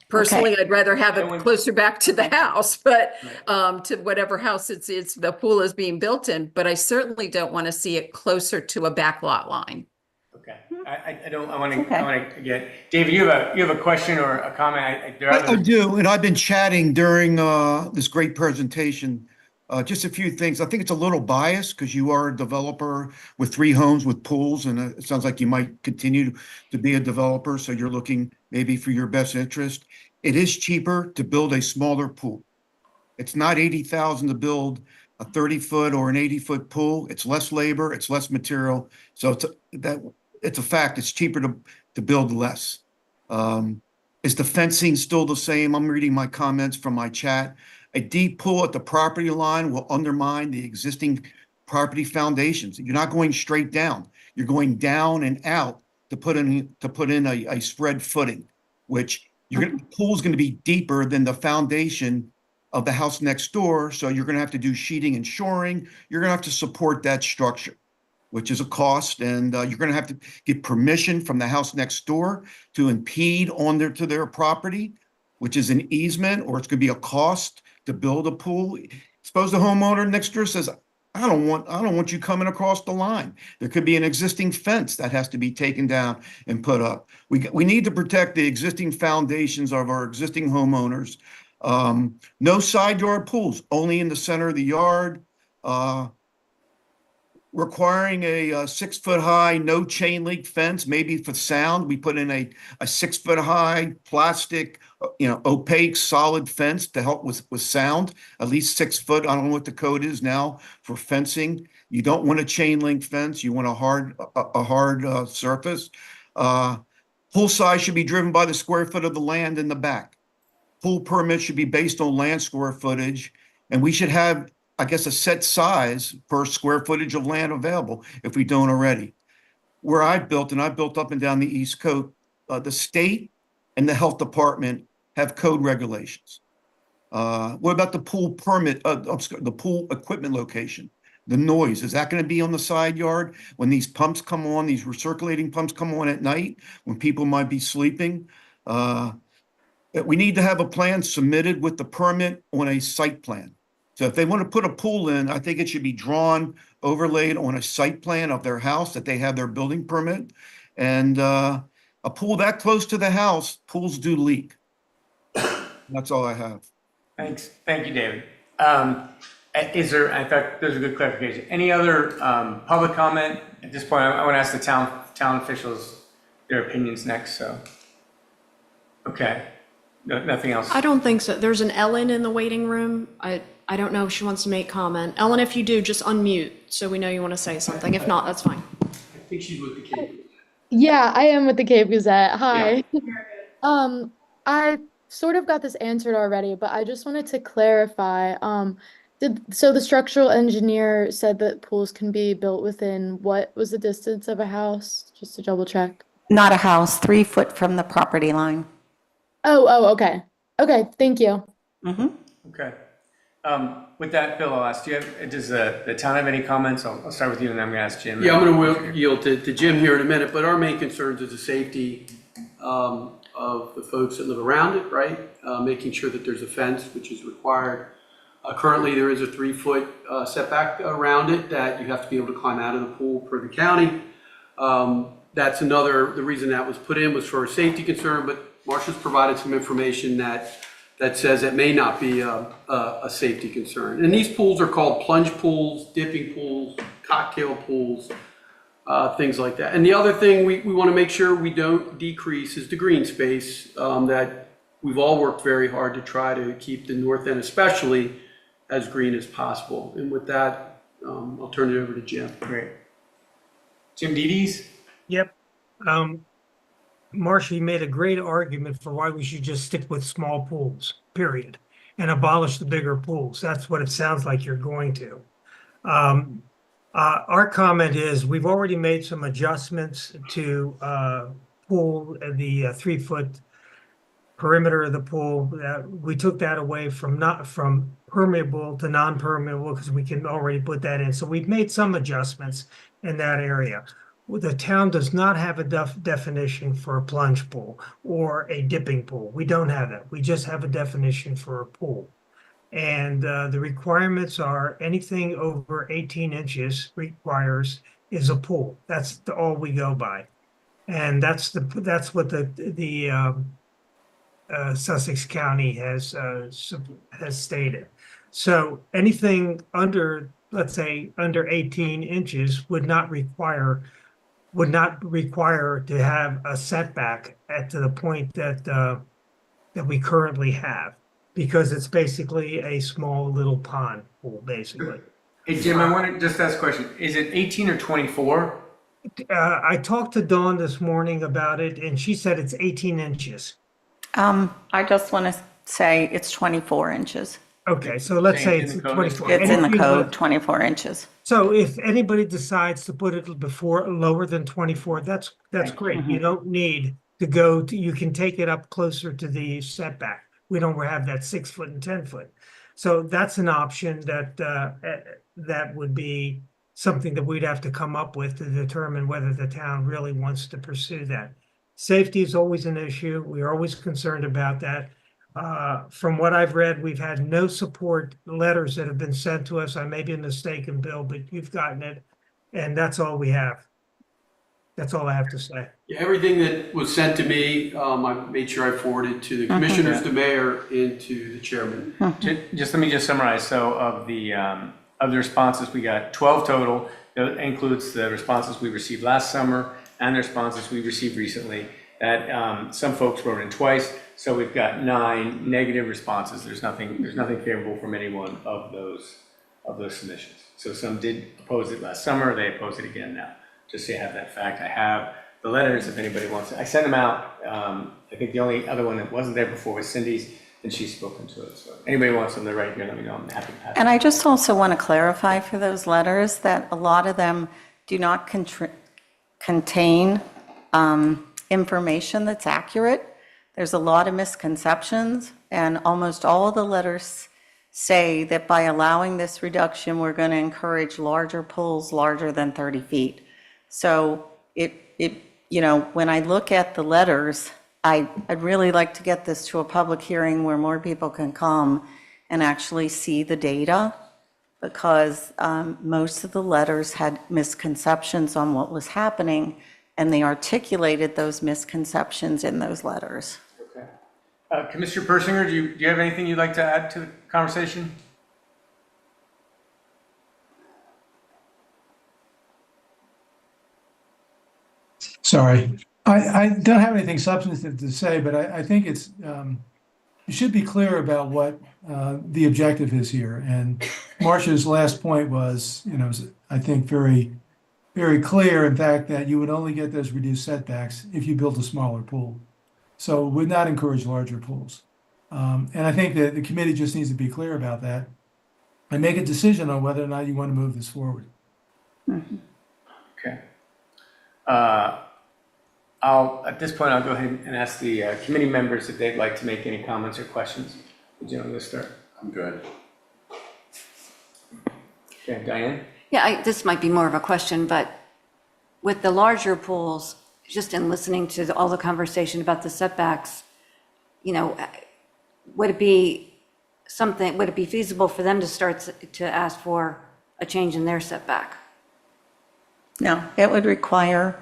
Personally, I'd rather have it closer back to the house, but to whatever house it's the pool is being built in, but I certainly don't want to see it closer to a back lot line. Okay, I want to get, David, you have a question or a comment? I do, and I've been chatting during this great presentation. Just a few things. I think it's a little biased because you are a developer with 3 homes with pools, and it sounds like you might continue to be a developer, so you're looking maybe for your best interest. It is cheaper to build a smaller pool. It's not $80,000 to build a 30-foot or an 80-foot pool. It's less labor, it's less material, so it's a fact. It's cheaper to build less. Is the fencing still the same? I'm reading my comments from my chat. A deep pool at the property line will undermine the existing property foundations. You're not going straight down. You're going down and out to put in a spread footing, which the pool's going to be deeper than the foundation of the house next door. So you're going to have to do sheeting and shoring. You're going to have to support that structure, which is a cost, and you're going to have to get permission from the house next door to impede to their property, which is an easement, or it's going to be a cost to build a pool. Suppose the homeowner next door says, I don't want you coming across the line. There could be an existing fence that has to be taken down and put up. We need to protect the existing foundations of our existing homeowners. No side yard pools, only in the center of the yard. Requiring a 6-foot high, no chain link fence, maybe for sound, we put in a 6-foot high plastic, opaque, solid fence to help with sound, at least 6 foot. I don't know what the code is now for fencing. You don't want a chain link fence. You want a hard surface. Pool size should be driven by the square foot of the land in the back. Pool permit should be based on land square footage, and we should have, I guess, a set size per square footage of land available if we don't already. Where I've built, and I've built up and down the East Coast, the state and the health department have code regulations. What about the pool permit, the pool equipment location? The noise, is that going to be on the side yard when these pumps come on, these recirculating pumps come on at night when people might be sleeping? We need to have a plan submitted with the permit on a site plan. So if they want to put a pool in, I think it should be drawn, overlaid on a site plan of their house that they have their building permit. And a pool that close to the house, pools do leak. That's all I have. Thanks. Thank you, David. Is there, I thought those are good clarification. Any other public comment? At this point, I want to ask the town officials their opinions next, so. Okay, nothing else. I don't think so. There's an Ellen in the waiting room. I don't know if she wants to make comment. Ellen, if you do, just unmute so we know you want to say something. If not, that's fine. I think she's with the kid. Yeah, I am with the Cape Gazette. Hi. I sort of got this answered already, but I just wanted to clarify. So the structural engineer said that pools can be built within what was the distance of a house? Just to double check. Not a house, 3 foot from the property line. Oh, okay. Okay, thank you. Okay. With that, Bill, I'll ask, does the town have any comments? I'll start with you and then I'm going to ask Jim. Yeah, I'm going to yield to Jim here in a minute, but our main concerns is the safety of the folks that live around it, right? Making sure that there's a fence, which is required. Currently, there is a 3-foot setback around it that you have to be able to climb out of the pool per the county. That's the reason that was put in was for a safety concern, but Marcia's provided some information that says it may not be a safety concern. And these pools are called plunge pools, dipping pools, cocktail pools, things like that. And the other thing we want to make sure we don't decrease is the green space that we've all worked very hard to try to keep the north end especially as green as possible. And with that, I'll turn it over to Jim. Great. Jim Dedes? Yep. Marcia, you made a great argument for why we should just stick with small pools, period, and abolish the bigger pools. That's what it sounds like you're going to. Our comment is we've already made some adjustments to pool the 3-foot perimeter of the pool. We took that away from permeable to non-permeable because we can already put that in. So we've made some adjustments in that area. The town does not have a definition for a plunge pool or a dipping pool. We don't have that. We just have a definition for a pool. And the requirements are anything over 18 inches is a pool. That's all we go by. And that's what the Sussex County has stated. So anything under, let's say, under 18 inches would not require to have a setback to the point that we currently have, because it's basically a small little pond pool, basically. Hey, Jim, I want to just ask a question. Is it 18 or 24? I talked to Dawn this morning about it, and she said it's 18 inches. I just want to say it's 24 inches. Okay, so let's say In it's the code, 24. It's in the Anything code, but- 24 inches. So if anybody decides to put it lower than 24, that's great. You don't need to you can take it up closer to the setback. We don't have that 6 foot and 10 foot. So that's an option that would be something that we'd have to come up with to determine whether the town really wants to pursue that. Safety is always an issue. We're always concerned about that. From what I've read, we've had no support letters that have been sent to us. I may be mistaken, Bill, but you've gotten it, and that's all we have. That's all I have to say. Yeah, everything that was sent to me, I made sure I forwarded to the commissioners, the mayor, and to the chairman. Just let me just summarize. So of the responses, we got 12 total. That includes the responses we received last summer and the responses we received recently. That some folks wrote in twice. So we've got 9 negative responses. There's nothing favorable from any one of those submissions. So some did oppose it last summer. They oppose it again now. Just so you have that fact. I have the letters if anybody wants it. I sent them out. I think the only other one that wasn't there before was Cindy's, and she's spoken to it. So if anybody wants them, they're right here. Let me know. I'm happy to pass And them. I just also want to clarify for those letters that a lot of them do not contain information that's accurate. There's a lot of misconceptions, and almost all of the letters say that by allowing this reduction, we're going to encourage larger pools larger than 30 feet. So when I look at the letters, I'd really like to get this to a public hearing where more people can come and actually see the data, because most of the letters had misconceptions on what was happening, and they articulated those misconceptions in those letters. Okay. Commissioner Persinger, do you have anything you'd like to add to the conversation? Sorry, I don't have anything substantive to say, but I think it's, you should be clear about what the objective is here. And Marcia's last point was, I think very, very clear, in fact, that you would only get those reduced setbacks if you built a smaller pool. So would not encourage larger pools. And I think that the committee just needs to be clear about that and make a decision on whether or not you want to move this forward. Okay. At this point, I'll go ahead and ask the committee members if they'd like to make any comments or questions. Would you want to start? I'm good. Okay, Diane? Yeah, this might be more of a question, but with the larger pools, just in listening to all the conversation about the setbacks, would it be feasible for them to start to ask for a change in their setback? No, it would require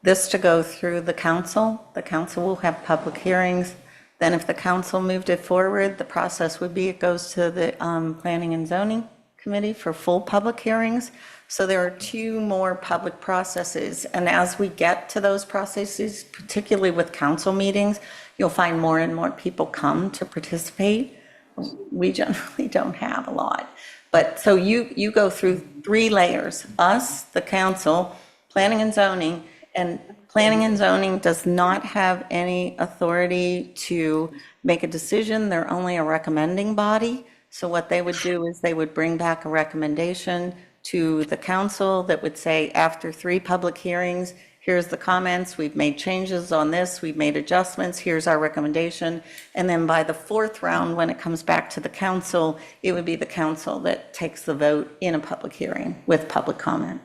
this to go through the council. The council will have public hearings. Then if the council moved it forward, the process would be it goes to the Planning and Zoning Committee for full public hearings. So there are 2 more public processes. And as we get to those processes, particularly with council meetings, you'll find more and more people come to participate. We generally don't have a lot. But so you go through 3 layers: us, the council, Planning and Zoning. And Planning and Zoning does not have any authority to make a decision. They're only a recommending body. So what they would do is they would bring back a recommendation to the council that would say, after 3 public hearings, here's the comments, we've made changes on this, we've made adjustments, here's our recommendation. And then by the 4th round, when it comes back to the council, it would be the council that takes the vote in a public hearing with public comment.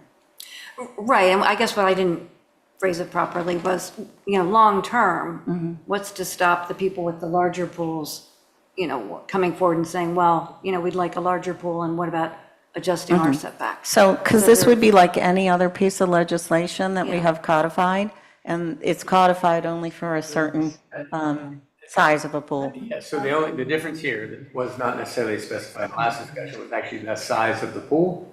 Right, and I guess what I didn't phrase it properly was, long-term, what's to stop the people with the larger pools, coming forward and saying, well, we'd like a larger pool, and what about adjusting our setbacks? So, because this would be like any other piece of legislation that we have codified, and it's codified only for a certain size of a pool. Yeah, so the difference here that was not necessarily specified in the last discussion was actually the size of the pool.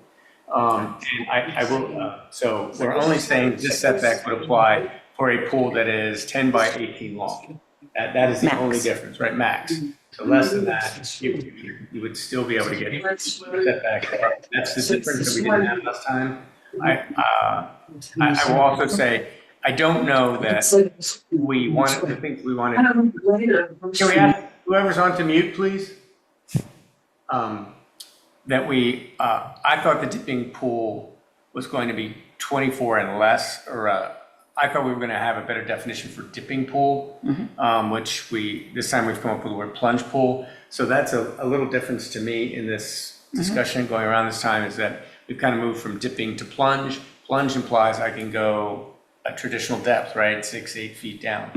And I will, so we're only saying this setback would apply for a pool that is 10 by 18 long. That is the only difference, right? Max. So less than that, you would still be able to get a setback. That's the difference that we didn't have last time. I will also say, I don't know that we wanted, the things we wanted. Can we ask whoever's on to mute, please? I thought the dipping pool was going to be 24 and less, or I thought we were going to have a better definition for dipping pool, which this time we've come up with the word plunge pool. So that's a little difference to me in this discussion going around this time, is that we've kind of moved from dipping to plunge. Plunge implies I can go a traditional depth, right? 6-8 feet down.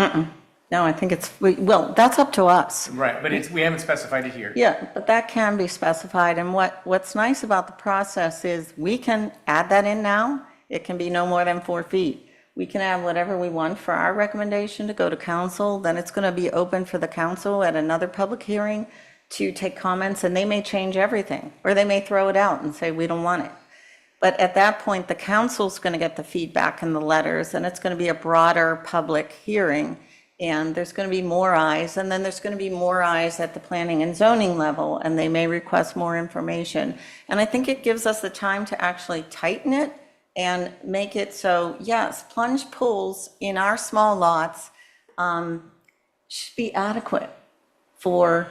No, I think well, that's up to us. Right, but we haven't specified it here. Yeah, but that can be specified, and what's nice about the process is we can add that in now. It can be no more than 4 feet. We can add whatever we want for our recommendation to go to council, then it's going to be open for the council at another public hearing to take comments, and they may change everything, or they may throw it out and say, we don't want it. But at that point, the council's going to get the feedback and the letters, and it's going to be a broader public hearing. And there's going to be more eyes, and then there's going to be more eyes at the planning and zoning level, and they may request more information. And I think it gives us the time to actually tighten it and make it so, yes, plunge pools in our small lots should be adequate for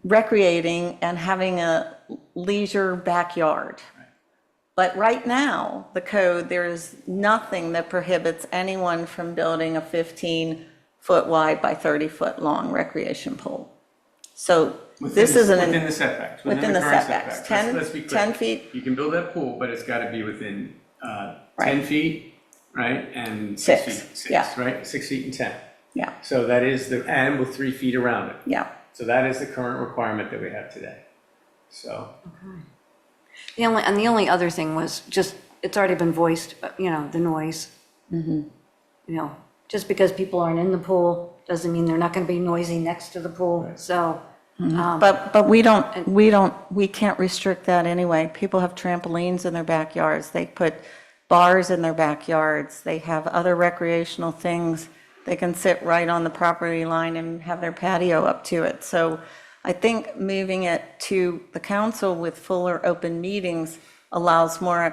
recreating and having a leisure backyard. But right now, the code, there is nothing that prohibits anyone from building a 15-foot wide by 30-foot long recreation pool. So this isn't within the setbacks. Within the current setbacks. Let's be clear. 10 feet. You can build that pool, but it's got to be within 10 feet, right? And 6 feet, yeah. right? 6 feet and 10. Yeah. So that is and with 3 feet around it. Yeah. So that is the current requirement that we have today. So, The only other thing was just, it's already been voiced, the noise. Just because people aren't in the pool doesn't mean they're not going to be noisy next to the pool, so. But we can't restrict that anyway. People have trampolines in their backyards. They put bars in their backyards. They have other recreational things. They can sit right on the property line and have their patio up to it. So I think moving it to the council with fuller open meetings allows more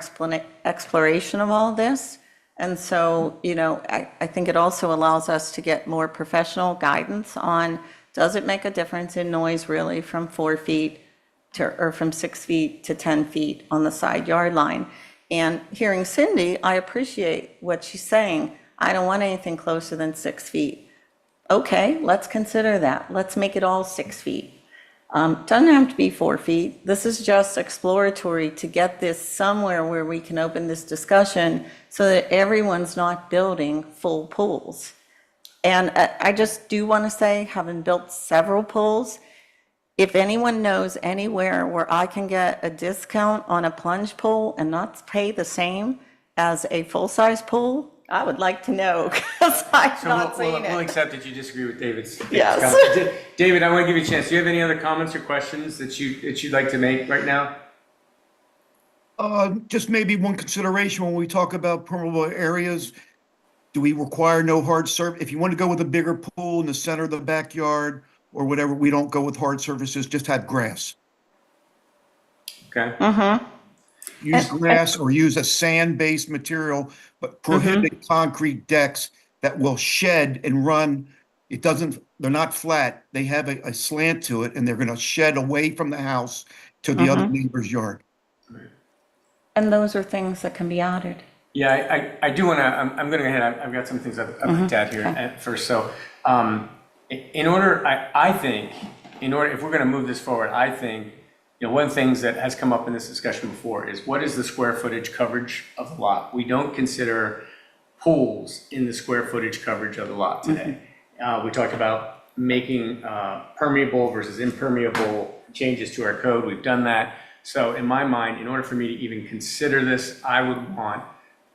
exploration of all this. And so, I think it also allows us to get more professional guidance on, does it make a difference in noise really from 4 feet or from 6 feet to 10 feet on the side yard line? And hearing Cindy, I appreciate what she's saying. I don't want anything closer than 6 feet. Okay, let's consider that. Let's make it all 6 feet. Doesn't have to be 4 feet. This is just exploratory to get this somewhere where we can open this discussion so that everyone's not building full pools. And I just do want to say, having built several pools, if anyone knows anywhere where I can get a discount on a plunge pool and not pay the same as a full-size pool, I would like to know, because I've so not we'll seen we'll it. accept that you disagree with David's. Yes. comment. David, I want to give you a chance. Do you have any other comments or questions that you'd like to make right now? Just maybe one consideration when we talk about permeable areas, do we require no hard surface? If you want to go with a bigger pool in the center of the backyard or whatever, we don't go with hard surfaces, just have grass. Okay. Use grass or use a sand-based material, but prohibit concrete decks that will shed and run. They're not flat. They have a slant to it, and they're going to shed away from the house to the other neighbor's yard. And those are things that can be added. Yeah, I do want to, I'm going to go ahead, I've got some things I've looked at here at first. So I think, if we're going to move this forward, I think, one of the things that has come up in this discussion before is what is the square footage coverage of the lot? We don't consider pools in the square footage coverage of the lot today. We talked about making permeable versus impermeable changes to our code. We've done that. So in my mind, in order for me to even consider this, I would want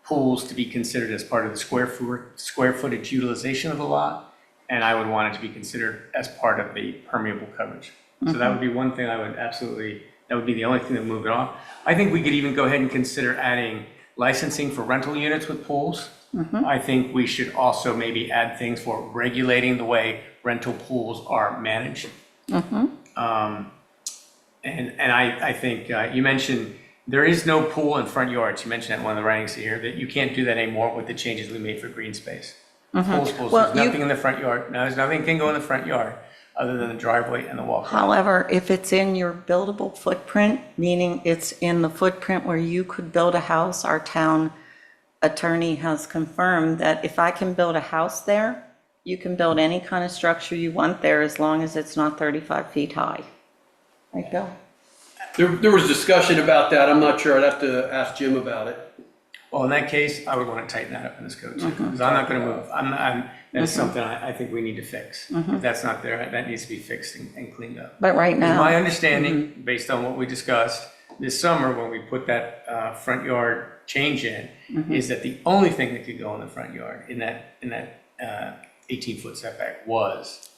pools to be considered as part of the square footage utilization of the lot, and I would want it to be considered as part of the permeable coverage. So that would be one thing I would that would be the only thing that would move it off. I think we could even go ahead and consider adding licensing for rental units with pools. I think we should also maybe add things for regulating the way rental pools are managed. And I think you mentioned there is no pool in front yards. You mentioned that in one of the writings here, that you can't do that anymore with the changes we made for green space. Pools, Well, there's nothing in the front yard. No, there's nothing can go in the front yard other than the driveway and the walkway. However, if it's in your buildable footprint, meaning it's in the footprint where you could build a house, our town attorney has confirmed that if I can build a house there, you can build any kind of structure you want there as long as it's not 35 feet high. Right, Bill? There was discussion about that. I'm not sure. I'd have to ask Jim about it. Well, in that case, I would want to tighten that up in this code too, because I'm not going to move. That's something I think we need to fix. If that's not there, that needs to be fixed and cleaned up. But right now. My understanding, based on what we discussed this summer, when we put that front yard change in, is that the only thing that could go in the front yard in that 18-foot setback was.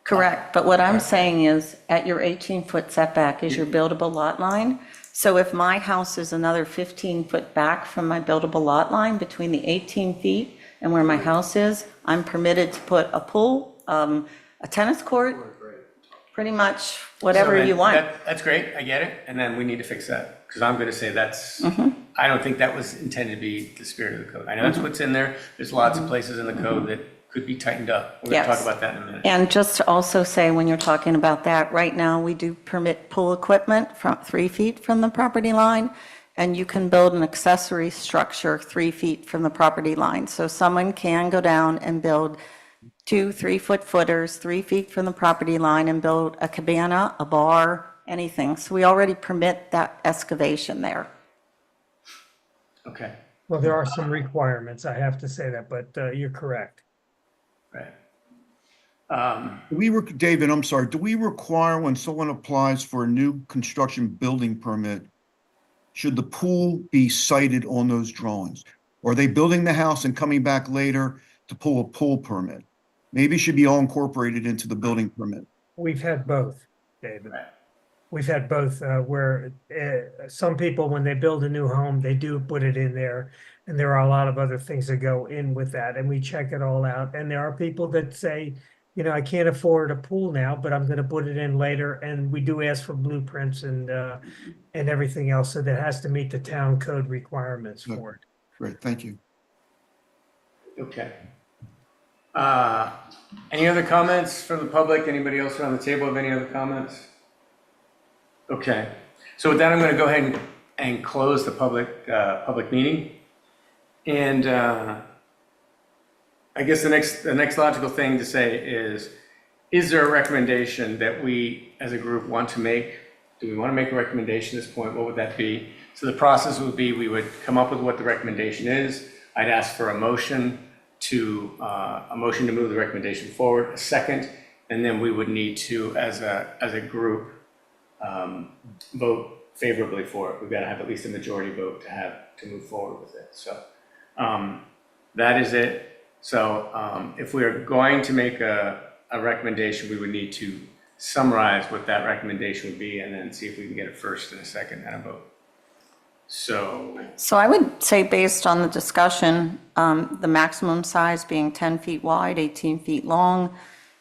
Correct, but what I'm saying is, at your 18-foot setback is your buildable lot line. So if my house is another 15-foot back from my buildable lot line, between the 18 feet and where my house is, I'm permitted to put a pool, a tennis court, pretty much whatever So you want. That's great, I get it, and then we need to fix that, because I'm going to say that's, I don't think that was intended to be the spirit of the code. I know that's what's in there. There's lots of places in the code that could be tightened up. We're going to talk Yes. about that in a minute. And just to also say, when you're talking about that, right now, we do permit pool equipment from 3 feet from the property line, and you can build an accessory structure 3 feet from the property line. So someone can go down and build 2 3-foot footers 3 feet from the property line and build a cabana, a bar, anything. So we already permit that excavation there. Okay, Well, there are some requirements, I have to say that, but you're correct. right. David, I'm sorry, do we require when someone applies for a new construction building permit, should the pool be cited on those drawings? Or are they building the house and coming back later to pull a pool permit? Maybe it should be all incorporated into the building permit. We've had both, David. Right. We've had both, where some people, when they build a new home, they do put it in there. And there are a lot of other things that go in with that, and we check it all out. And there are people that say, you know, I can't afford a pool now, but I'm gonna put it in later. And we do ask for blueprints and everything else, so that has to meet the town code requirements for it. Great, thank you. Okay. Any other comments from the public? Anybody else around the table have any other comments? Okay, so with that, I'm going to go ahead and close the public meeting. And I guess the next logical thing to say is there a recommendation that we as a group want to make? Do we want to make a recommendation at this point? What would that be? So the process would be we would come up with what the recommendation is. I'd ask for a motion to move the recommendation forward, a second, and then we would need to, as a group, vote favorably for it. We've got to have at least a majority vote to move forward with it. So that is it. So if we are going to make a recommendation, we would need to summarize what that recommendation would be and then see if we can get a first and a second and a vote. So I would say, based on the discussion, the maximum size being 10 feet wide, 18 feet long,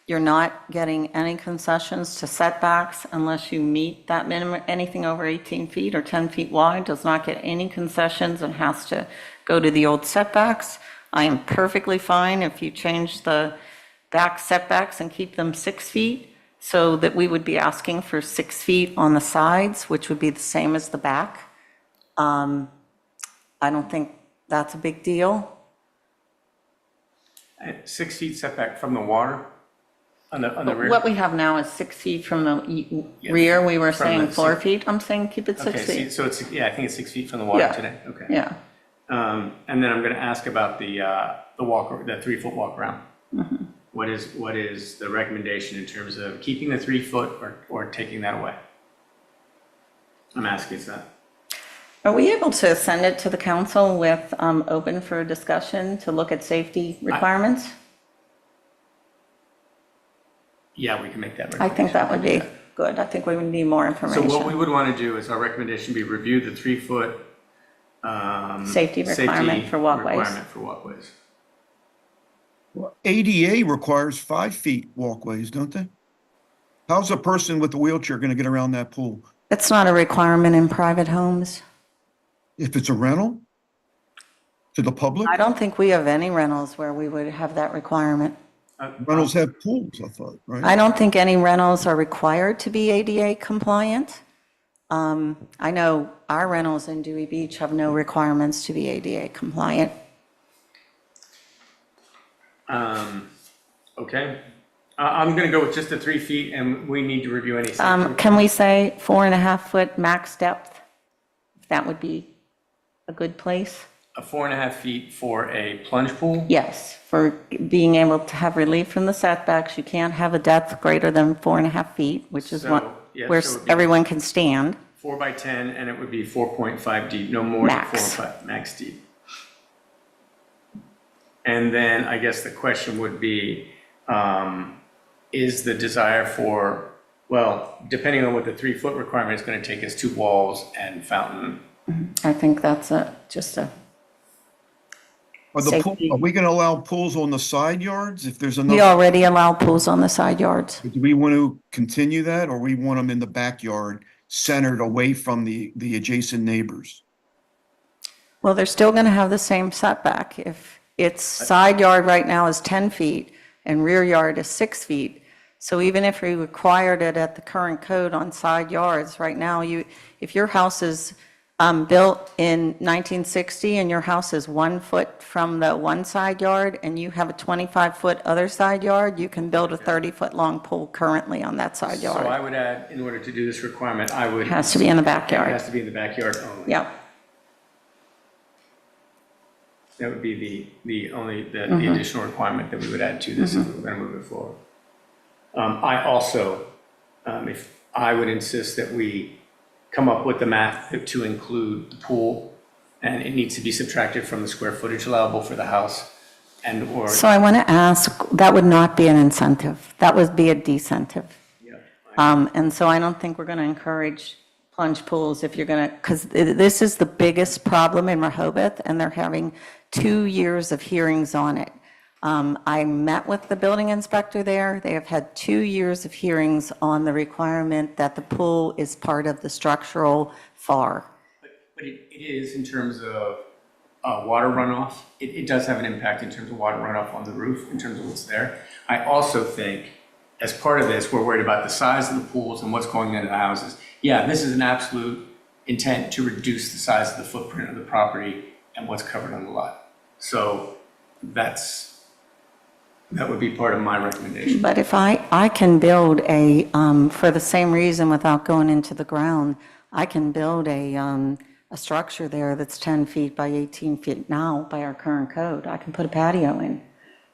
you're not getting any concessions to setbacks unless you meet that minimum. Anything over 18 feet or 10 feet wide does not get any concessions and has to go to the old setbacks. I am perfectly fine if you change the back setbacks and keep them 6 feet, so that we would be asking for 6 feet on the sides, which would be the same as the back. I don't think that's a big deal. 6 feet setback from the water on the rear? What we have now is 6 feet from the Yeah, rear. We were from saying the 4 six- feet. I'm saying keep it 6 Okay, feet. so it's, I think it's 6 feet from the water Yeah. today. Okay. Yeah. And then I'm going to ask about the 3-foot walk around. Mm-hmm. What is the recommendation in terms of keeping the 3 foot or taking that away? I'm asking that. Are we able to send it to the council with open for discussion to look at safety requirements? Yeah, we can make that I think that would be recommendation. good. I think we would need more So information. what we would want to do is our recommendation be review the 3-foot Safety requirement for walkways. requirement for walkways. ADA requires 5 feet walkways, don't they? How's a person with a wheelchair going to get around that pool? It's not a requirement in private homes. If it's a rental? To the public? I don't think we have any rentals where we would have that requirement. Rentals have pools, I thought, right? I don't think any rentals are required to be ADA compliant. I know our rentals in Dewey Beach have no requirements to be ADA compliant. Okay. I'm going to go with just the 3 feet, and we need to review any safety. Can we say 4.5 foot max depth? That would be a good place. A 4.5 feet for a plunge pool? Yes, for being able to have relief from the setbacks, you can't have a depth greater than 4.5 feet, which is So, what, yeah, where so it would be- everyone can stand. 4 by 10, and it would be 4.5 deep, no more Max. than 4.5 max deep. And then I guess the question would be, is the desire for, well, depending on what the 3-foot requirement is going to take us, 2 walls and fountain. I think that's just a, Are safety. we going to allow pools on the side yards if there's we enough? already allow pools on the side yards. Do we want to continue that, or we want them in the backyard, centered away from the adjacent neighbors? Well, they're still going to have the same setback. If its side yard right now is 10 feet and rear yard is 6 feet, so even if we required it at the current code on side yards, right now, if your house is built in 1960 and your house is 1 foot from the one side yard and you have a 25-foot other side yard, you can build a 30-foot long pool currently on that side So I yard. would add, in order to do this requirement, I would. It has to be in the It backyard. has to be in the backyard only. Yep. That would be the only, the additional requirement that we would add to this if we were going to move it forward. I also, if I would insist that we come up with the math to include the pool, and it needs to be subtracted from the square footage allowable for the house, and or. So I want to ask, that would not be an incentive. That would be a decentive. Yeah, And so I don't think we're going to encourage plunge pools if you're going to, because this is the biggest problem in Rehoboth, and they're having 2 years of hearings on it. I met with the building inspector there. They have had 2 years of hearings on the requirement that the pool is part of the structural FAR. But it is in terms of water runoff. It does have an impact in terms of water runoff on the roof, in terms of what's there. I also think, as part of this, we're worried about the size of the pools and what's going into the houses. Yeah, this is an absolute intent to reduce the size of the footprint of the property and what's covered on the lot. So that would be part of my recommendation. But if I can build for the same reason without going into the ground, I can build a structure there that's 10 feet by 18 feet now by our current code. I can put a patio in.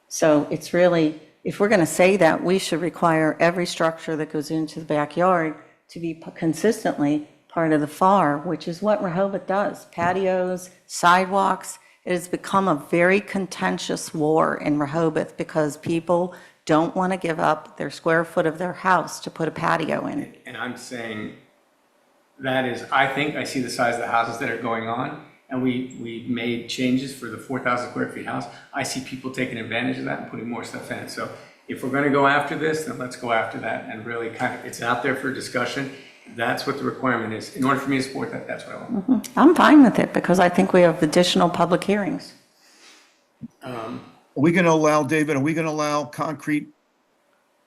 So it's really, if we're going to say that, we should require every structure that goes into the backyard to be consistently part of the FAR, which is what Rehoboth does. Patios, sidewalks. It has become a very contentious war in Rehoboth because people don't want to give up their square foot of their house to put a patio in. And I'm saying that is, I think I see the size of the houses that are going on, and we made changes for the 4,000 square feet house. I see people taking advantage of that and putting more stuff in it. So if we're going to go after this, then let's go after that and really it's out there for discussion. That's what the requirement is. In order for me to support that, that's what I want. I'm fine with it because I think we have additional public hearings. Are we going to allow, David, are we going to allow concrete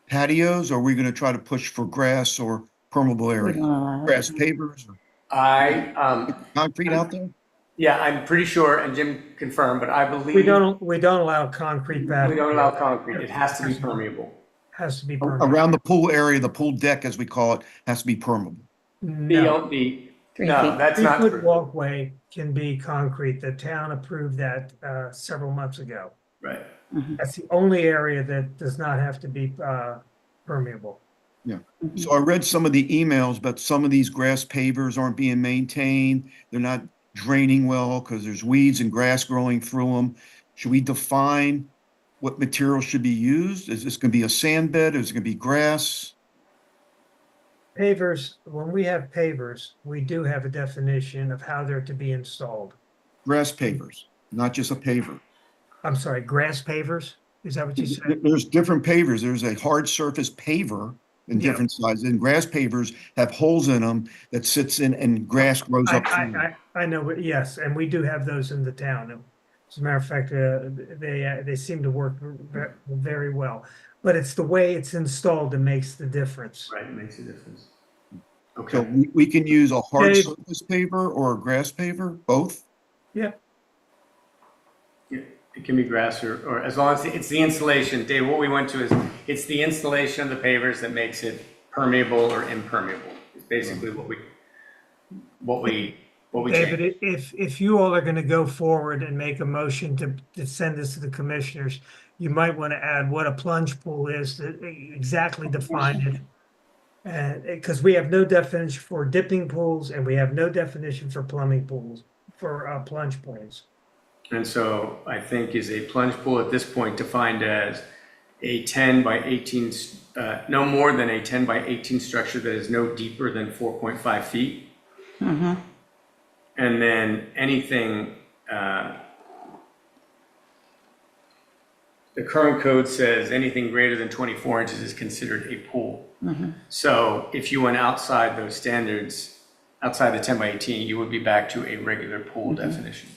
patios, or are we going to try to push for grass or permeable area? Grass pavers or concrete out there? Yeah, I'm pretty sure, and Jim confirmed, but I believe. We don't allow concrete We patio. don't allow concrete. It has to be permeable. Has to be permanent. Around the pool area, the pool deck, as we call it, has to be permeable. No. No, that's not 3-foot true. walkway can be concrete. The town approved that several months ago. Right. That's the only area that does not have to be permeable. So I read some of the emails, but some of these grass pavers aren't being maintained. They're not draining well because there's weeds and grass growing through them. Should we define what material should be used? Is this going to be a sand bed? Is it going to be grass? Pavers, when we have pavers, we do have a definition of how they're to be installed. Grass pavers, not just a paver. I'm sorry, grass pavers? Is that what you said? There's different pavers. There's a hard surface paver in Yeah. different sizes, and grass pavers have holes in them that sits in and grass grows up through them. I know, but yes, and we do have those in the town. As a matter of fact, they seem to work very well. But it's the way it's installed that makes the difference. Right, it makes a difference. So Okay. we can use a hard Dave. surface paver or a grass paver, both? Yeah, It can be grass or as long as it's the installation. Dave, what we went to is it's the installation of the pavers that makes it permeable or impermeable. It's basically what we changed. David, if you all are going to go forward and make a motion to send this to the commissioners, you might want to add what a plunge pool is, to exactly define it. And because we have no definition for dipping pools and we have no definition for plumbing pools, for plunge pools. And so I think is a plunge pool at this point defined as a 10 by 18, no more than a 10 by 18 structure that is no deeper than 4.5 feet. Mm-hmm. And then anything, the current code says anything greater than 24 inches is considered a pool. So if you went outside those standards, outside the 10 by 18, you would be back to a regular pool definition.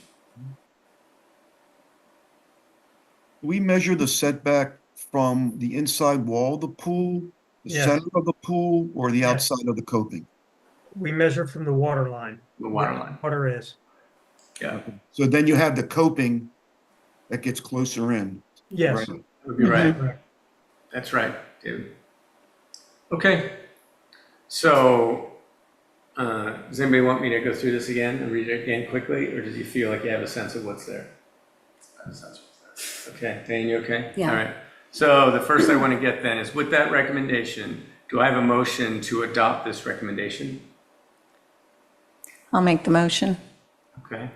We measure the setback from the inside wall of the pool, the Yes. center of the pool, or the Yes. outside of the coping? We measure from the water line. The water line. Water is. Yeah, So then you have the coping that gets closer in. Yes. right? that would be right. Correct. That's right, David. Okay, so does anybody want me to go through this again and read it again quickly, or does you feel like you have a sense of what's there? I have a sense of what's there. Okay, Dane, you okay? Yeah. All right. So the first I want to get then is with that recommendation, do I have a motion to adopt this recommendation? I'll make the motion. Okay.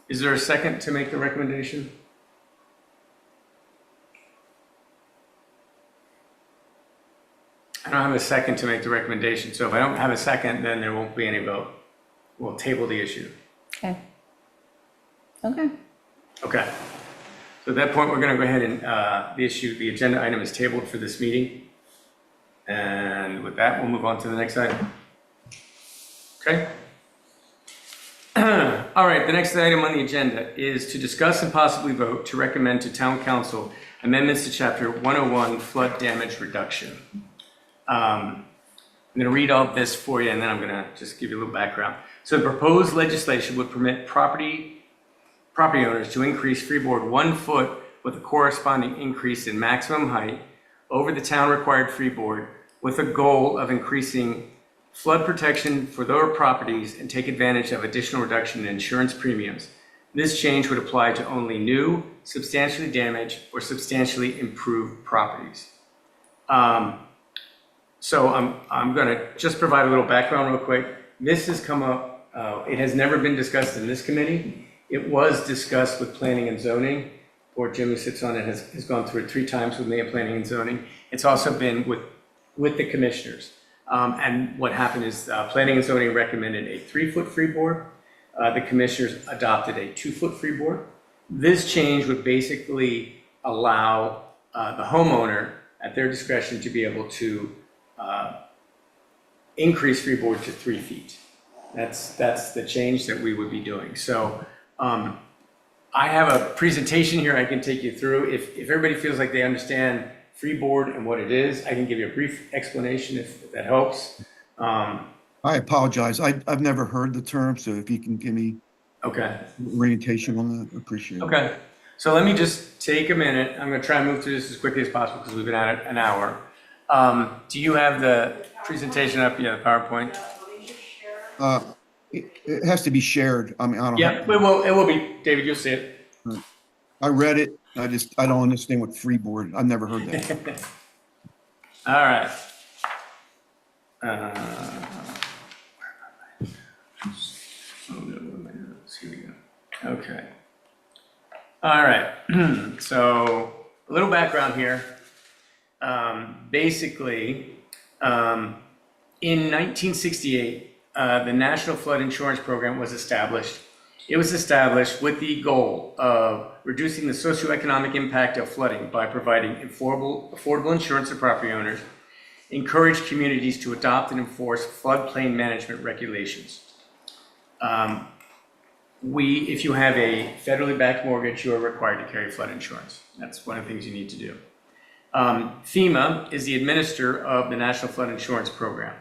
Is there a second to make the recommendation? I don't have a second to make the recommendation, so if I don't have a second, then there won't be any vote. We'll table the issue. Okay. Okay. Okay. So at that point, we're going to go ahead and the agenda item is tabled for this meeting. And with that, we'll move on to the next item. Okay? All right, the next item on the agenda is to discuss and possibly vote to recommend to Town Council amendments to Chapter 101 Flood Damage Reduction. I'm going to read all this for you, and then I'm going to just give you a little background. So the proposed legislation would permit property owners to increase freeboard 1 foot with a corresponding increase in maximum height over the town required freeboard, with a goal of increasing flood protection for their properties and take advantage of additional reduction in insurance premiums. This change would apply to only new, substantially damaged, or substantially improved properties. So I'm going to just provide a little background real quick. This has come up, it has never been discussed in this committee. It was discussed with Planning and Zoning. Poor Jim, who sits on it, has gone through it 3 times with me at Planning and Zoning. It's also been with the commissioners. And what happened is Planning and Zoning recommended a 3-foot freeboard. The commissioners adopted a 2-foot freeboard. This change would basically allow the homeowner at their discretion to be able to increase freeboard to 3 feet. That's the change that we would be doing. So I have a presentation here I can take you through. If everybody feels like they understand freeboard and what it is, I can give you a brief explanation if that helps. I apologize. I've never heard the term, so if you can give me Okay. orientation on that, I appreciate it. Okay. So let me just take a minute. I'm going to try and move through this as quickly as possible because we've been at it an hour. Do you have the presentation up? Yeah, the PowerPoint. It has to be shared. I mean, I don't. Yeah, it will be. David, you'll see it. I read it. I don't understand what freeboard. I've never heard that. All right. Oh no, what am I doing? Here we go. Okay. All right. So a little background here. Basically, in 1968, the National Flood Insurance Program was established. It was established with the goal of reducing the socioeconomic impact of flooding by providing affordable insurance to property owners, encourage communities to adopt and enforce floodplain management regulations. If you have a federally backed mortgage, you are required to carry flood insurance. That's one of the things you need to do. FEMA is the administrator of the National Flood Insurance Program.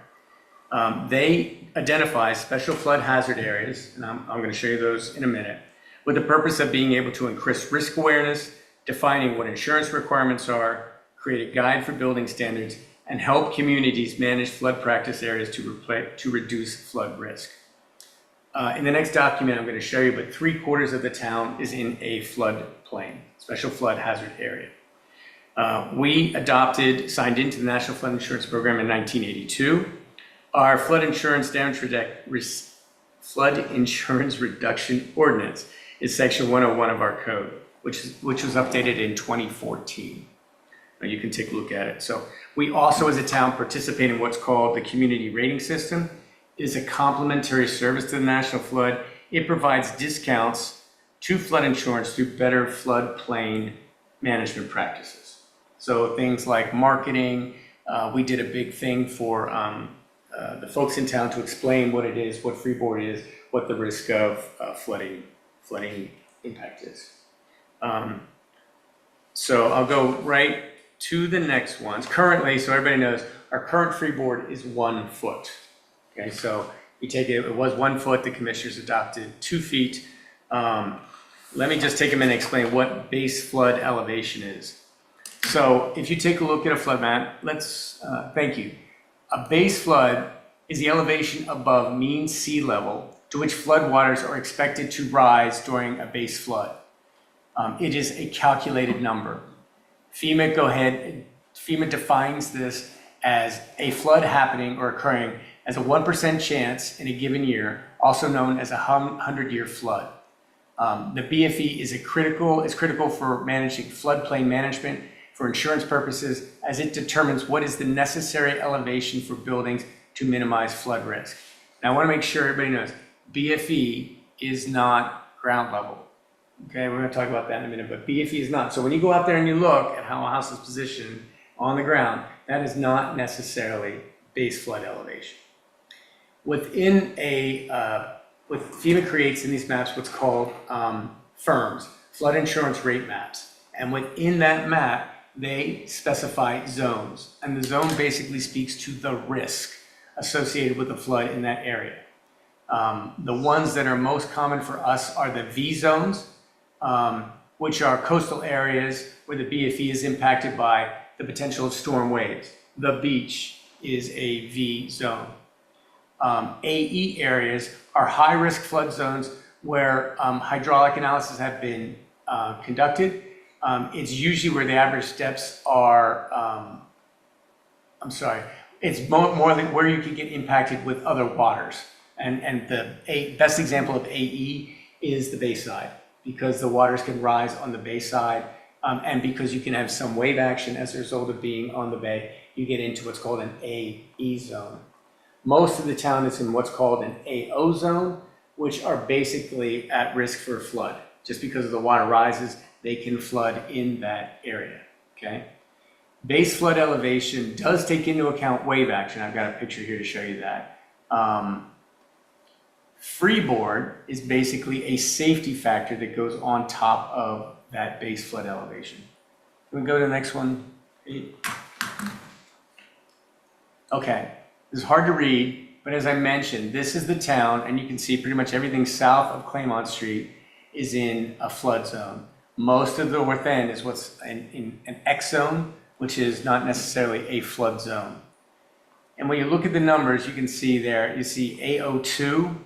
They identify special flood hazard areas, and I'm going to show you those in a minute, with the purpose of being able to increase risk awareness, defining what insurance requirements are, create a guide for building standards, and help communities manage flood practice areas to reduce flood risk. In the next document I'm going to show you, but 3/4 of the town is in a flood plain, special flood hazard area. We signed into the National Flood Insurance Program in 1982. Our flood insurance reduction ordinance is section 101 of our code, which was updated in 2014. Now you can take a look at it. So we also, as a town, participate in what's called the Community Rating System. It is a complementary service to the National Flood. It provides discounts to flood insurance through better floodplain management practices. So things like marketing, we did a big thing for the folks in town to explain what it is, what freeboard is, what the risk of flooding impact is. So I'll go right to the next ones. Currently, so everybody knows, our current freeboard is 1 foot. Okay, so you take it was 1 foot, the commissioners adopted 2 feet. Let me just take a minute and explain what base flood elevation is. So if you take a look at a flood map, thank you. A base flood is the elevation above mean sea level to which floodwaters are expected to rise during a base flood. It is a calculated number. FEMA defines this as a flood happening or occurring as a 1% chance in a given year, also known as a 100-year flood. The BFE is critical for managing floodplain management for insurance purposes, as it determines what is the necessary elevation for buildings to minimize flood risk. Now, I want to make sure everybody knows, BFE is not ground level. Okay, we're going to talk about that in a minute, but BFE is not. So when you go out there and you look at how a house is positioned on the ground, that is not necessarily base flood elevation. With FEMA creates in these maps what's called FIRMs, flood insurance rate maps. And within that map, they specify zones. And the zone basically speaks to the risk associated with the flood in that area. The ones that are most common for us are the V zones, which are coastal areas where the BFE is impacted by the potential of storm waves. The beach is a V zone. AE areas are high-risk flood zones where hydraulic analysis have been conducted. It's usually where the average depths are, it's more like where you can get impacted with other waters. And the best example of AE is the bayside, because the waters can rise on the bayside, and because you can have some wave action as a result of being on the bay, you get into what's called an AE zone. Most of the town is in what's called an AO zone, which are basically at risk for a flood. Just because of the water rises, they can flood in that area, okay? Base flood elevation does take into account wave action. I've got a picture here to show you that. Freeboard is basically a safety factor that goes on top of that base flood elevation. Can we go to the next one? Okay, this is hard to read, but as I mentioned, this is the town, and you can see pretty much everything south of Claymont Street is in a flood zone. Most of the north end is what's in an X zone, which is not necessarily a flood zone. And when you look at the numbers, you can see there, you see AO2,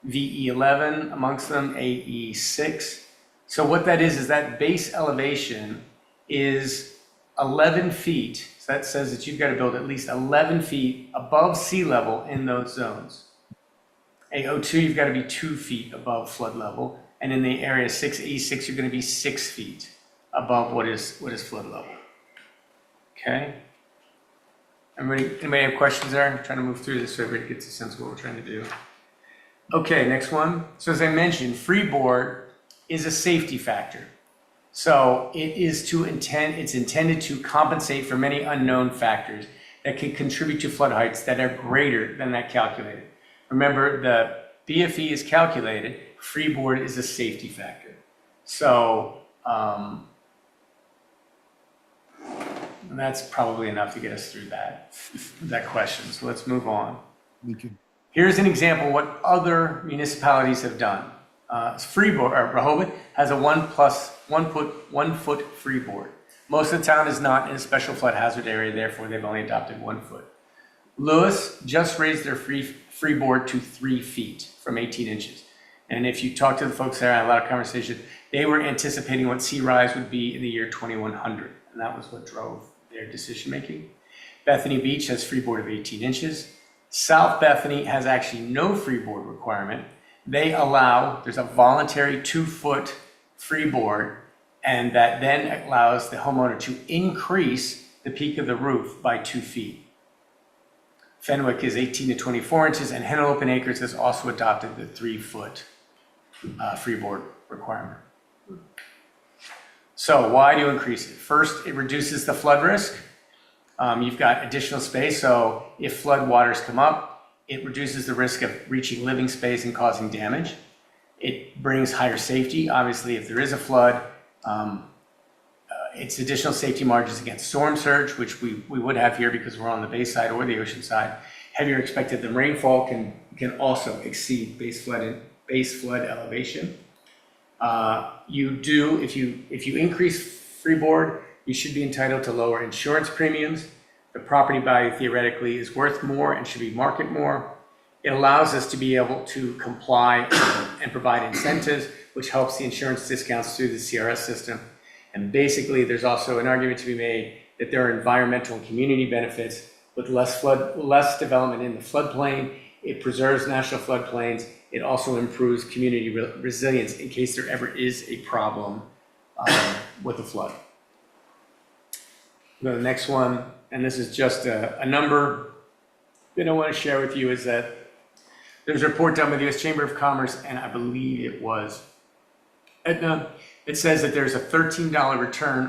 VE11 amongst them, AE6. So what that is that base elevation is 11 feet. So that says that you've got to build at least 11 feet above sea level in those zones. AO2, you've got to be 2 feet above flood level. And in the area 6E6, you're going to be 6 feet above what is flood level. Okay? Anybody have questions there? I'm trying to move through this so everybody gets a sense of what we're trying to do. Okay, next one. So as I mentioned, freeboard is a safety factor. So it's intended to compensate for many unknown factors that can contribute to flood heights that are greater than that calculated. Remember, the BFE is calculated, freeboard is a safety factor. So that's probably enough to get us through that question. So let's move on. Thank you. Here's an example of what other municipalities have done. Rehoboth has a 1 foot freeboard. Most of the town is not in a special flood hazard area, therefore they've only adopted 1 foot. Lewis just raised their freeboard to 3 feet from 18 inches. And if you talk to the folks there, I had a lot of conversation, they were anticipating what sea rise would be in the year 2100. And that was what drove their decision making. Bethany Beach has freeboard of 18 inches. South Bethany has actually no freeboard requirement. They allow, there's a voluntary 2 foot freeboard, and that then allows the homeowner to increase the peak of the roof by 2 feet. Fenwick is 18 to 24 inches, and Henlopen Acres has also adopted the 3 foot freeboard requirement. So why do you increase it? First, it reduces the flood risk. You've got additional space, so if flood waters come up, it reduces the risk of reaching living space and causing damage. It brings higher safety. Obviously, if there is a flood, it's additional safety margins against storm surge, which we would have here because we're on the bay side or the ocean side. Heavier expected than rainfall can also exceed base flood elevation. If you increase freeboard, you should be entitled to lower insurance premiums. The property value theoretically is worth more and should be market more. It allows us to be able to comply and provide incentives which helps the insurance discounts through the CRS system. And basically, there's also an argument to be made that there are environmental and community benefits with less development in the floodplain. It preserves national floodplains. It also improves community resilience in case there ever is a problem with a flood. Go to the next one, and this is just a number that I want to share with you, is that there's a report done by the U.S. Chamber of Commerce, and I believe it was Aetna. It says that there's a $13 return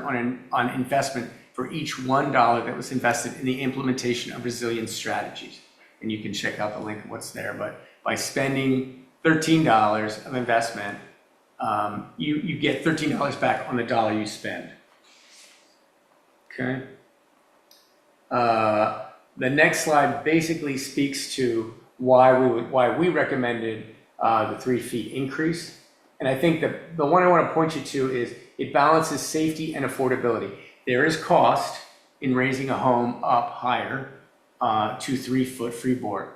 on investment for each $1 that was invested in the implementation of resilience strategies. And you can check out the link of what's there, but by spending $13 of investment, you get $13 back on the dollar you spend. Okay. The next slide basically speaks to why we recommended the 3 feet increase. And I think that the one I want to point you to is it balances safety and affordability. There is cost in raising a home up higher to 3-foot freeboard.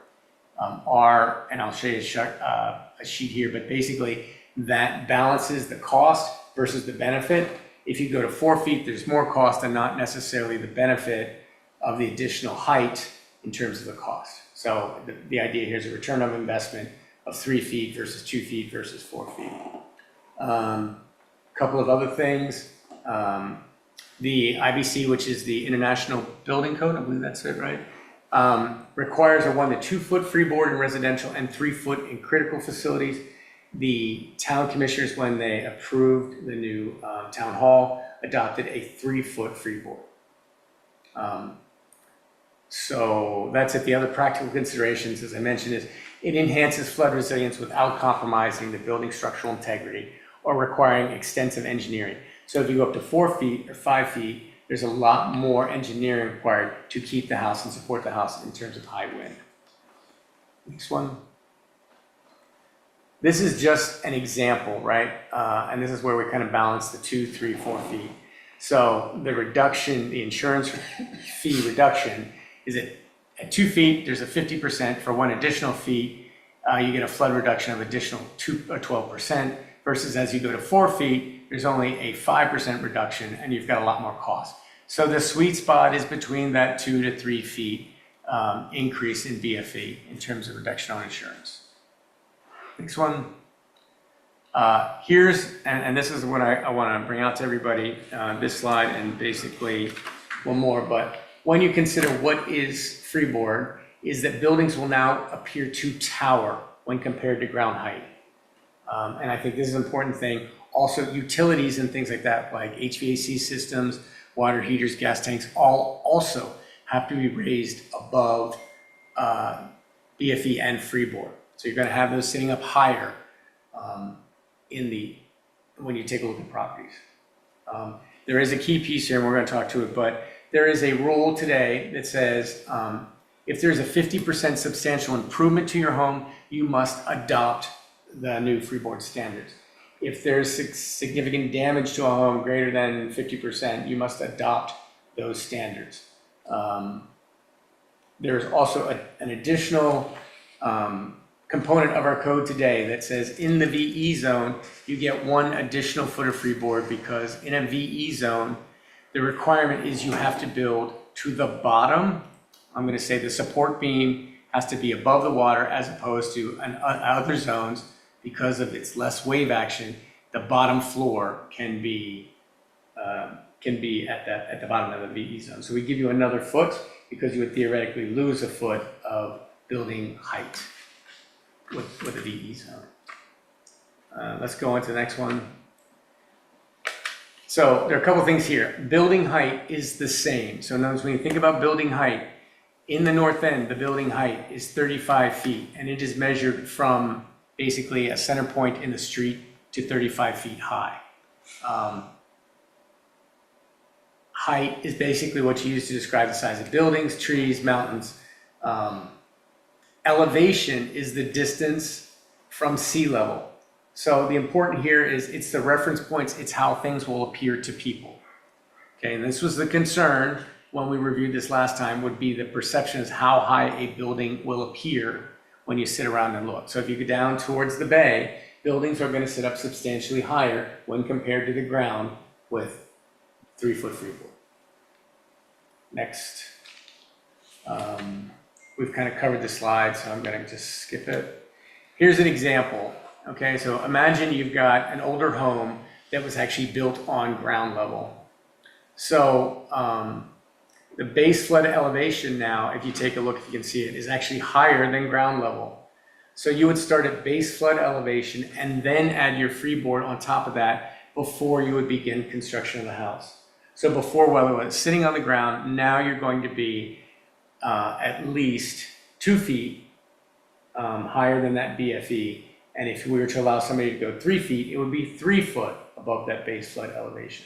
And I'll show you a sheet here, but basically that balances the cost versus the benefit. If you go to 4 feet, there's more cost and not necessarily the benefit of the additional height in terms of the cost. So the idea here is a return on investment of 3 feet versus 2 feet versus 4 feet. Couple of other things. The IBC, which is the International Building Code, I believe that's it, right? Requires a 1 to 2 foot freeboard in residential and 3 foot in critical facilities. The town commissioners, when they approved the new town hall, adopted a 3 foot freeboard. So that's it. The other practical considerations, as I mentioned, is it enhances flood resilience without compromising the building structural integrity or requiring extensive engineering. So if you go up to 4 feet or 5 feet, there's a lot more engineering required to keep the house and support the house in terms of high wind. Next one. This is just an example, right? And this is where we kind of balance the 2, 3, 4 feet. So the reduction, the insurance fee reduction is at 2 feet, there's a 50%. For 1 additional feet, you get a flood reduction of additional 12%, versus as you go to 4 feet, there's only a 5% reduction and you've got a lot more cost. So the sweet spot is between that 2 to 3 feet increase in BFE in terms of reduction on insurance. Next one. And this is what I want to bring out to everybody, this slide and basically one more, but when you consider what is freeboard, is that buildings will now appear to tower when compared to ground height. And I think this is an important thing. Also, utilities and things like that, like HVAC systems, water heaters, gas tanks, all also have to be raised above BFE and freeboard. So you're going to have those sitting up higher when you take a look at properties. There is a key piece here, and we're going to talk to it, but there is a rule today that says if there's a 50% substantial improvement to your home, you must adopt the new freeboard standards. If there's significant damage to a home greater than 50%, you must adopt those standards. There's also an additional component of our code today that says in the VE zone, you get 1 additional foot of freeboard, because in a VE zone, the requirement is you have to build to the bottom. I'm going to say the support beam has to be above the water as opposed to other zones, because of its less wave action. The bottom floor can be at the bottom of the VE zone. So we give you another foot because you would theoretically lose a foot of building height with a VE zone. Let's go on to the next one. So there are a couple things here. Building height is the same. So in other words, when you think about building height, in the north end, the building height is 35 feet, and it is measured from basically a center point in the street to 35 feet high. Height is basically what you use to describe the size of buildings, trees, mountains. Elevation is the distance from sea level. So the important here is it's the reference points, it's how things will appear to people. Okay, and this was the concern when we reviewed this last time, would be the perception is how high a building will appear when you sit around and look. So if you go down towards the bay, buildings are going to sit up substantially higher when compared to the ground with 3-foot freeboard. Next. We've kind of covered the slide, so I'm going to just skip it. Here's an example. Okay, so imagine you've got an older home that was actually built on ground level. So the base flood elevation now, if you take a look, if you can see it, is actually higher than ground level. So you would start at base flood elevation and then add your freeboard on top of that before you would begin construction of the house. So before, whether it was sitting on the ground, now you're going to be at least 2 feet higher than that BFE. And if we were to allow somebody to go 3 feet, it would be 3 foot above that base flood elevation.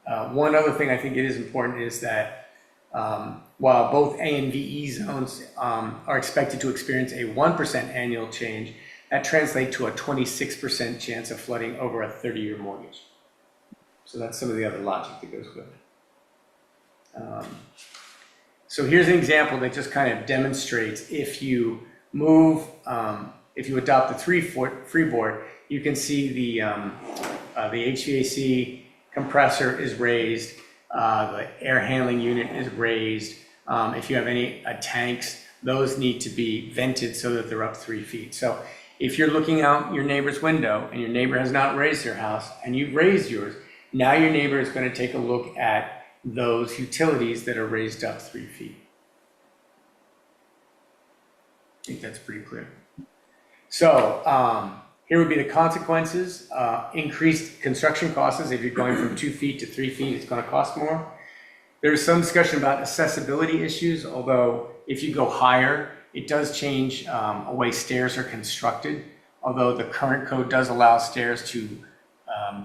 One other thing I think it is important is that while both A and VE zones are expected to experience a 1% annual change, that translates to a 26% chance of flooding over a 30-year mortgage. So that's some of the other logic that goes with it. So here's an example that just kind of demonstrates if you move, if you adopt the 3-foot freeboard, you can see the HVAC compressor is raised, the air handling unit is raised. If you have any tanks, those need to be vented so that they're up 3 feet. So if you're looking out your neighbor's window and your neighbor has not raised their house and you've raised yours, now your neighbor is going to take a look at those utilities that are raised up 3 feet. I think that's pretty clear. So here would be the consequences. Increased construction costs. If you're going from 2 feet to 3 feet, it's going to cost more. There's some discussion about accessibility issues, although if you go higher, it does change a way stairs are constructed, although the current code does allow stairs to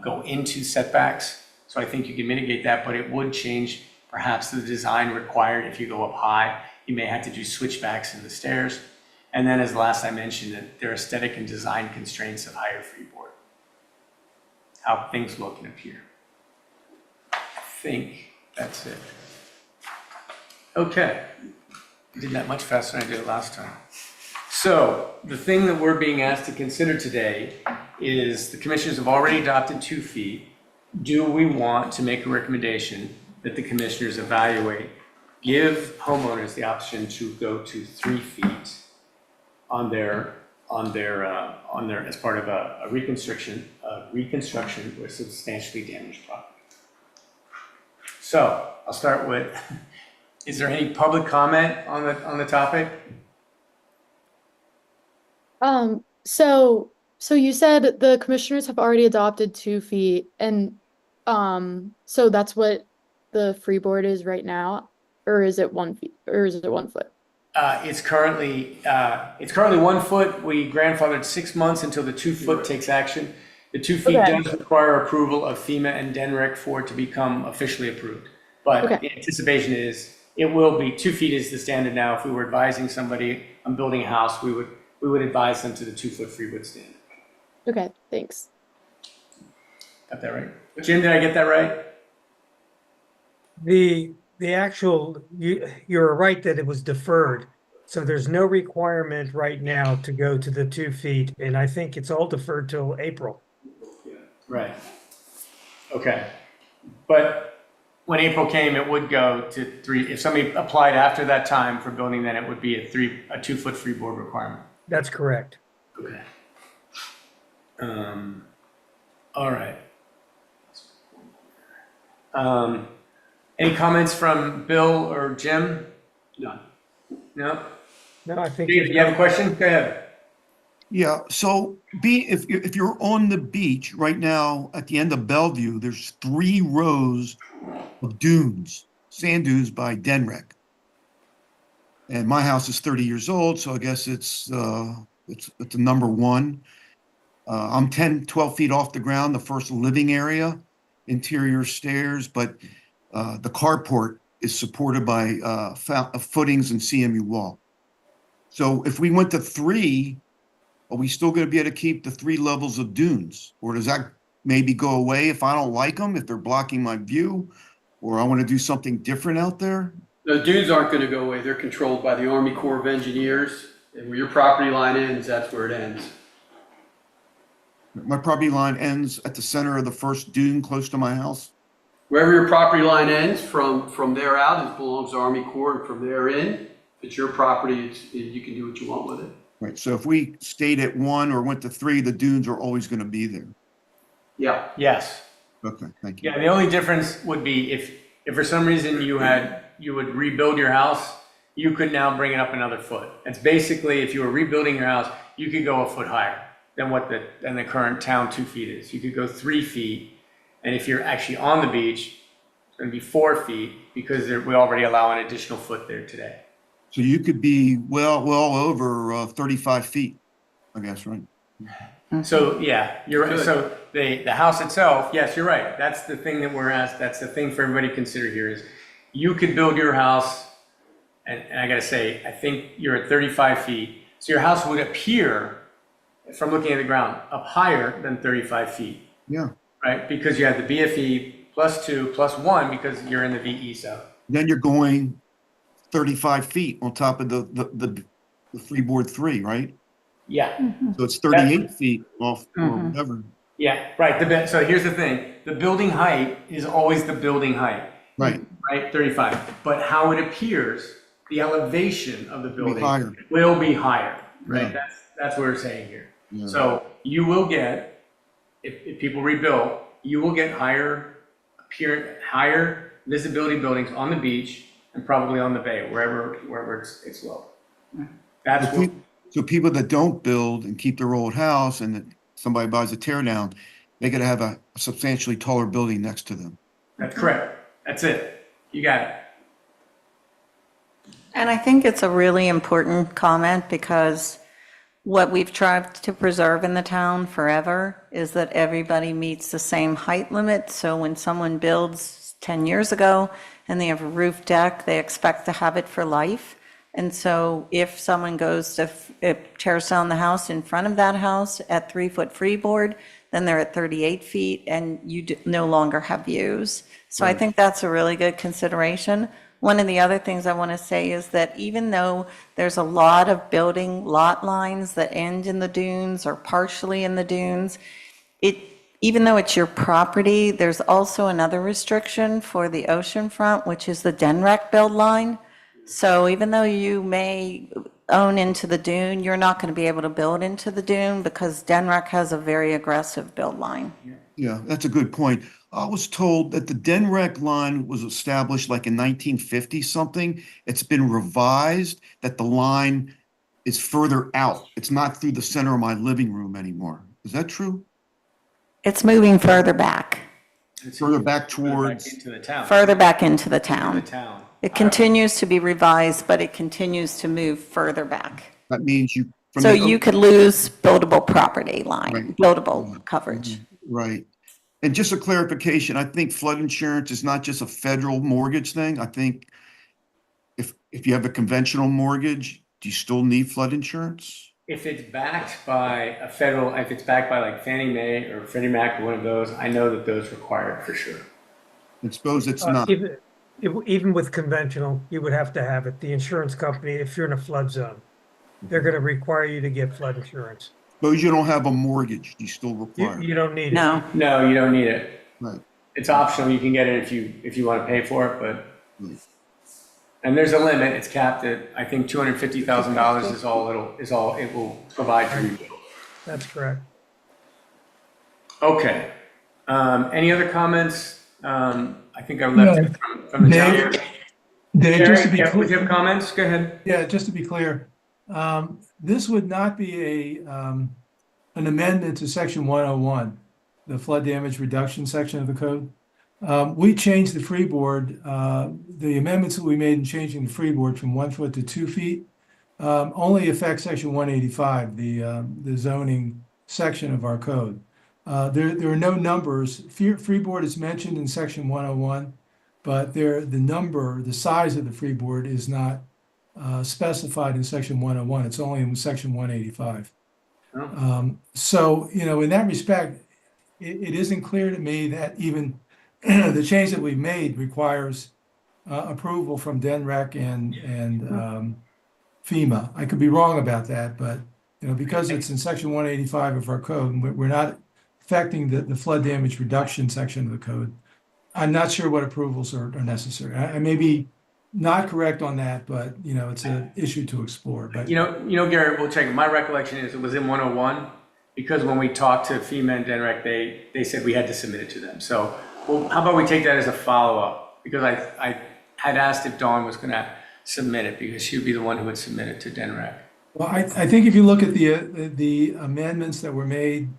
go into setbacks. So I think you can mitigate that, but it would change perhaps the design required. If you go up high, you may have to do switchbacks in the stairs. And then as last I mentioned, that there are aesthetic and design constraints of higher freeboard. How things look and appear. I think that's it. Okay. I did that much faster than I did it last time. So the thing that we're being asked to consider today is the commissioners have already adopted 2 feet. Do we want to make a recommendation that the commissioners evaluate, give homeowners the option to go to 3 feet on their as part of a reconstruction with substantially damaged property? So I'll start with, is there any public comment on the topic? So you said the commissioners have already adopted 2 feet, and so that's what the freeboard is right now, or is it 1 feet, or is it 1 foot? It's currently 1 foot. We grandfathered 6 months until the 2 foot takes action. The 2 feet does require approval of FEMA and DENREC for it to become officially approved. But the anticipation is it will be 2 feet is the standard now. If we were advising somebody on building a house, we would advise them to the 2 foot freeboard standard. Okay, thanks. Got that right? Jim, did I get that right? The actual, you're right that it was deferred. So there's no requirement right now to go to the 2 feet. And I think it's all deferred till April. Right. Okay. But when April came, it would go to 3. If somebody applied after that time for building, then it would be a 2 foot freeboard requirement. That's correct. Okay. All right. Any comments from Bill or Jim? None. No? No, I think. Steve, you have a question? Go ahead. Yeah, so if you're on the beach right now at the end of Bellevue, there's 3 rows of dunes, sand dunes by DENREC. And my house is 30 years old, so I guess it's a number 1. I'm 10, 12 feet off the ground, the first living area, interior stairs, but the carport is supported by footings and CMU wall. So if we went to 3, are we still going to be able to keep the 3 levels of dunes? Or does that maybe go away if I don't like them, if they're blocking my view, or I want to do something different out there? The dunes aren't going to go away. They're controlled by the Army Corps of Engineers. And where your property line ends, that's where it ends. My property line ends at the center of the first dune close to my house. Wherever your property line ends, from there out, it belongs to Army Corps, and from there in, if it's your property, you can do what you want with it. Right, so if we stayed at 1 or went to 3, the dunes are always going to be there. Yeah. Yes. Okay, thank you. Yeah, the only difference would be if for some reason you would rebuild your house, you could now bring it up another foot. It's basically, if you were rebuilding your house, you could go a foot higher than the current town 2 feet is. You could go 3 feet. And if you're actually on the beach, it's going to be 4 feet because we already allow an additional foot there today. So you could be well over 35 feet, I guess, right? So, yeah, you're right. Good. So the house itself, yes, you're right. That's the thing that we're asked. That's the thing for everybody to consider here is you could build your house, and I got to say, I think you're at 35 feet. So your house would appear, from looking at the ground, up higher than 35 feet. Yeah. Right, because you have the BFE +2 +1 because you're in the VE zone. Then you're going 35 feet on top of the freeboard 3, right? Yeah, So it's 38 feet off or whatever. yeah, right. So here's the thing: the building height is always the building height, Right, right? 35. But how it appears, the elevation of the building higher. will be higher, right? Yeah. That's what we're saying here. Yeah. So you will get, if people rebuild, you will get higher visibility buildings on the beach and probably on the bay, wherever it's low. That's what, So people that don't build and keep their old house and that somebody buys a tear down, they got to have a substantially taller building next to them. that's correct. That's it. You got it. And I think it's a really important comment because what we've tried to preserve in the town forever is that everybody meets the same height limit. So when someone builds 10 years ago and they have a roof deck, they expect to have it for life. And so if someone goes to, tears down the house in front of that house at 3-foot freeboard, then they're at 38 feet and you no longer have views. So I think that's a really good consideration. One of the other things I want to say is that even though there's a lot of building lot lines that end in the dunes or partially in the dunes, even though it's your property, there's also another restriction for the oceanfront, which is the DNREC build line. So even though you may own into the dune, you're not going to be able to build into the dune because DNREC has a very aggressive build line. Yeah, that's a good point. I was told that the DNREC line was established like in 1950 something. It's been revised that the line is further out. It's not through the center of my living room anymore. Is that true? It's moving further back, Further back Back towards, into the town. further back into the Into town. the town. It continues to be revised, but it continues to move further back. that means you. from So the- you could lose buildable property line, Right. buildable coverage. Right. And just a clarification, I think flood insurance is not just a federal mortgage thing. I think if you have a conventional mortgage, do you still need flood insurance? If it's backed by if it's backed by like Fannie Mae or Freddie Mac or one of those, I know that those require it for sure. I suppose it's not. Even with conventional, you would have to have it. The insurance company, if you're in a flood zone, they're going to require you to get flood insurance. Suppose you don't have a mortgage, do you still require? You don't need it. No, No, you don't need it. Right. It's optional. You can get it if you want to pay for it, but and there's a limit. It's capped at I think $250,000 is all it will provide for you. That's correct. Okay. Any other comments? I think I left it from the town. Dave, just to be Jerry, clear. would you have comments? Go ahead. Yeah, just to be clear, this would not be an amendment to section 101, the flood damage reduction section of the code. We changed the freeboard, the amendments that we made in changing the freeboard from 1 foot to 2 feet only affect section 185, the zoning section of our code. There are no numbers. Freeboard is mentioned in section 101, but the size of the freeboard is not specified in section 101. It's only in section 185. So, in that respect, it isn't clear to me that even the change that we've made requires approval from DNREC FEMA. I could be wrong about that, but, you know, because it's in section 185 of our code, and we're not affecting the flood damage reduction section of the code. I'm not sure what approvals are necessary. I may be not correct on that, but, you know, it's an issue to explore, but. You know, Gary, we'll check. My recollection is it was in 101, because when we talked to FEMA and DENREC, they said we had to submit it to them. So, well, how about we take that as a follow-up? Because I had asked if Dawn was gonna submit it, because she would be the one who would submit it to DENREC. Well, I think if you look at the amendments that were made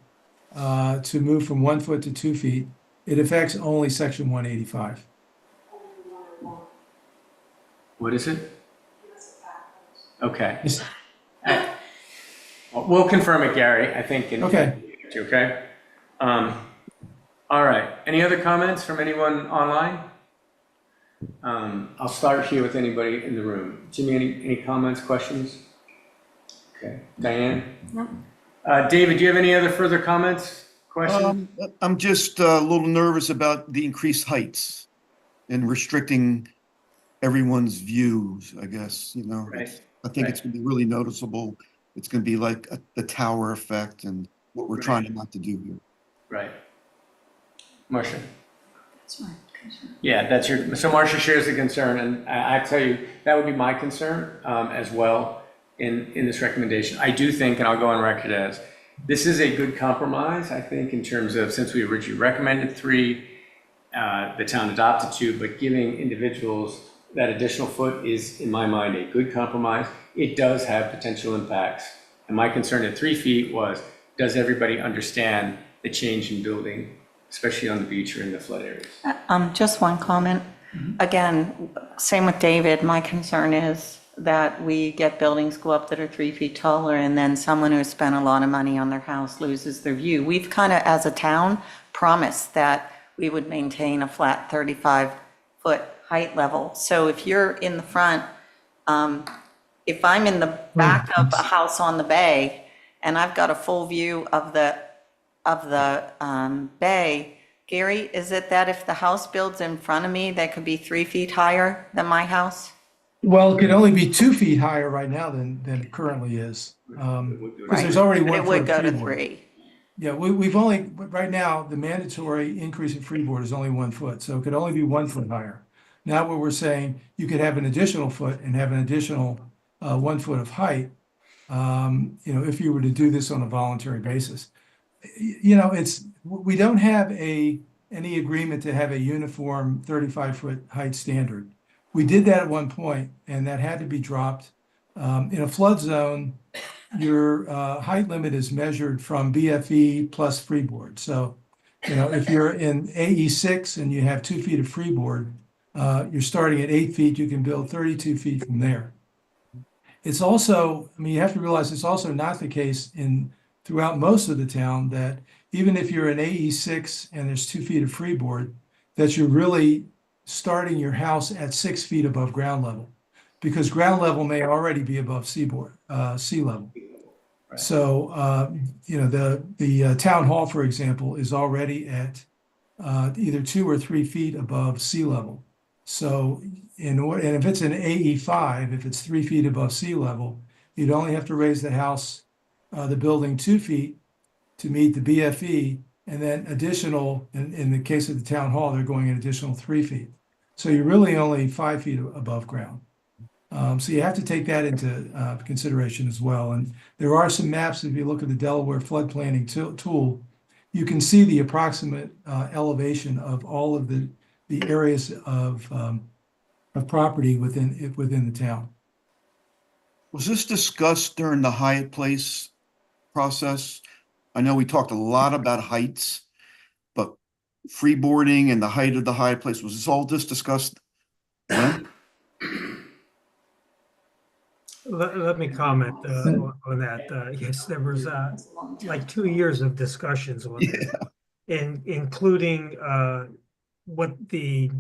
to move from 1 foot to 2 feet, it affects only section 185. What is it? Okay. It's- Well, we'll confirm it, Gary, I think. Okay. Okay? All right. Any other comments from anyone online? I'll start here with anybody in the room. Jimmy, any comments, questions? Okay. Diane? No. David, do you have any other further comments, questions? I'm just a little nervous about the increased heights and restricting everyone's views, I guess, you know. Right. I think it's Right. gonna be really noticeable. It's gonna be like the tower effect and what we're Right. trying not to do here. Right. Marcia? That's my concern. Yeah, that's so Marcia shares the concern, and I tell you, that would be my concern as well in this recommendation. I do think, and I'll go on record as, this is a good compromise, I think, in terms of, since we originally recommended 3, the town adopted 2, but giving individuals that additional foot is, in my mind, a good compromise. It does have potential impacts. And my concern at 3 feet was, does everybody understand the change in building, especially on the beach or in the flood areas? Just one comment. Again, same with David. My concern is that we get buildings go up that are 3 feet taller, and then someone who has spent a lot of money on their house loses their view. We've kind of, as a town, promised that we would maintain a flat 35-foot height level. So if you're in the front, if I'm in the back of a house on the bay and I've got a full view of the bay, Gary, is it that if the house builds in front of me, that could be 3 feet higher than my house? Well, it could only be 2 feet higher right now than it currently is. Because there's already But 1 it foot would of go to freeboard. 3. Yeah, we've only, right now, the mandatory increase in freeboard is only 1 foot, so it could only be 1 foot higher. Now what we're saying, you could have an additional foot and have an additional 1 foot of height, you know, if you were to do this on a voluntary basis. You know, we don't have any agreement to have a uniform 35-foot height standard. We did that at one point, and that had to be dropped. In a flood zone, your height limit is measured from BFE plus freeboard. So, you know, if you're in AE6 and you have 2 feet of freeboard, you're starting at 8 feet, you can build 32 feet from there. It's also, I mean, you have to realize it's also not the case throughout most of the town that even if you're in AE6 and there's 2 feet of freeboard, that you're really starting your house at 6 feet above ground level, because ground level may already be above sea level. Right. So, you know, the town hall, for example, is already at either 2 or 3 feet above sea level. So, and if it's an AE5, if it's 3 feet above sea level, you'd only have to raise the house, the building 2 feet to meet the BFE, and then additional, in the case of the town hall, they're going an additional 3 feet. So you're really only 5 feet above ground. So you have to take that into consideration as well. And there are some maps, if you look at the Delaware flood planning tool, you can see the approximate elevation of all of the areas of property within the town. Was this discussed during the Hyatt Place process? I know we talked a lot about heights, but freeboarding and the height of the Hyatt Place, was this all just discussed then? Let me comment on that. Yes, there was like 2 years of discussions on it, including what the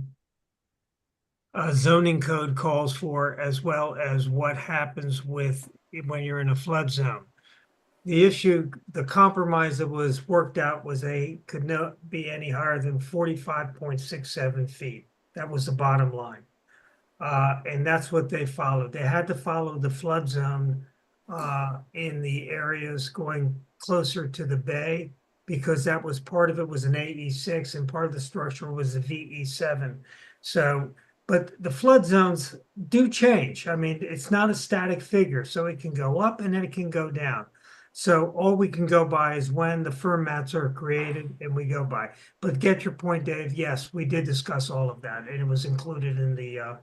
zoning code calls for, as well as what happens when you're in a flood zone. The issue, the compromise that was worked out was could not be any higher than 45.67 feet. That was the bottom line. And that's what they followed. They had to follow the flood zone in the areas going closer to the bay, because that was part of it was an AE6 and part of the structure was a VE7. So, but the flood zones do change. I mean, it's not a static figure, so it can go up and then it can go down. So all we can go by is when the firm mats are created and we go by. But get your point, Dave. Yes, we did discuss all of that, and it was included in the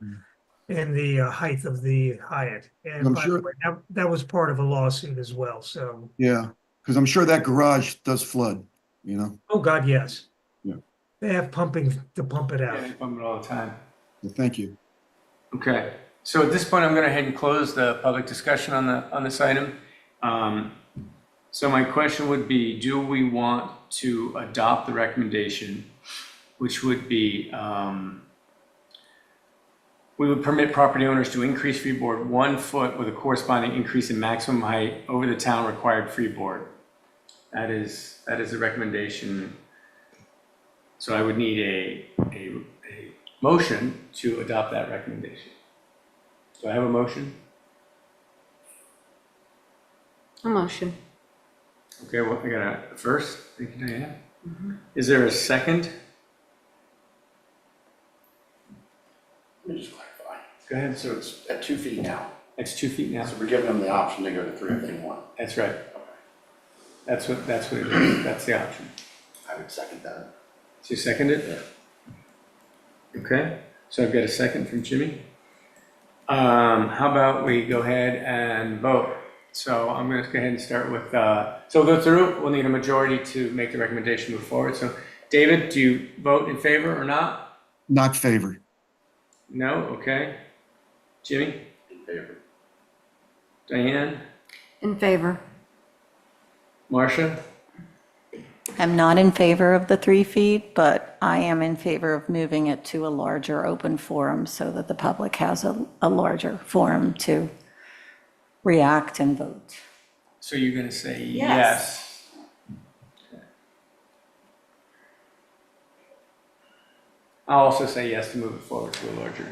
height of the Hyatt. And I'm by the sure- way, that was part of a lawsuit as well. So, Yeah, because I'm sure that garage does flood, you know? oh God, yes. Yeah. They have pumping to pump it out. Yeah, they pump it all the time. Well, thank you. Okay, so at this point, I'm going to head and close the public discussion on this item. So my question would be, do we want to adopt the recommendation, which would be, we would permit property owners to increase freeboard 1 foot with a corresponding increase in maximum height over the town required freeboard. That is a recommendation. So I would need a motion to adopt that recommendation. Do I have a motion? A motion. Okay, well, I got a first. Thank you, Diana. Is there a second? Let me just clarify. Go ahead. So it's at 2 feet now. It's 2 feet now. So we're giving them the option to go to 3 if they want. That's right. That's what it is. That's the option. I would second that. So you second it? Okay, so I've got a second from Jimmy. How about we go ahead and vote? So I'm going to go ahead and start with, so we'll go through, we'll need a majority to make the recommendation move forward. So David, do you vote in favor or not? Not favored. No, okay. Jimmy? In favor. Diane? In favor. Marcia? I'm not in favor of the 3 feet, but I am in favor of moving it to a larger open forum so that the public has a larger forum to react and vote. So you're going to say Yes. yes? Okay. I'll also say yes to move it forward to a larger,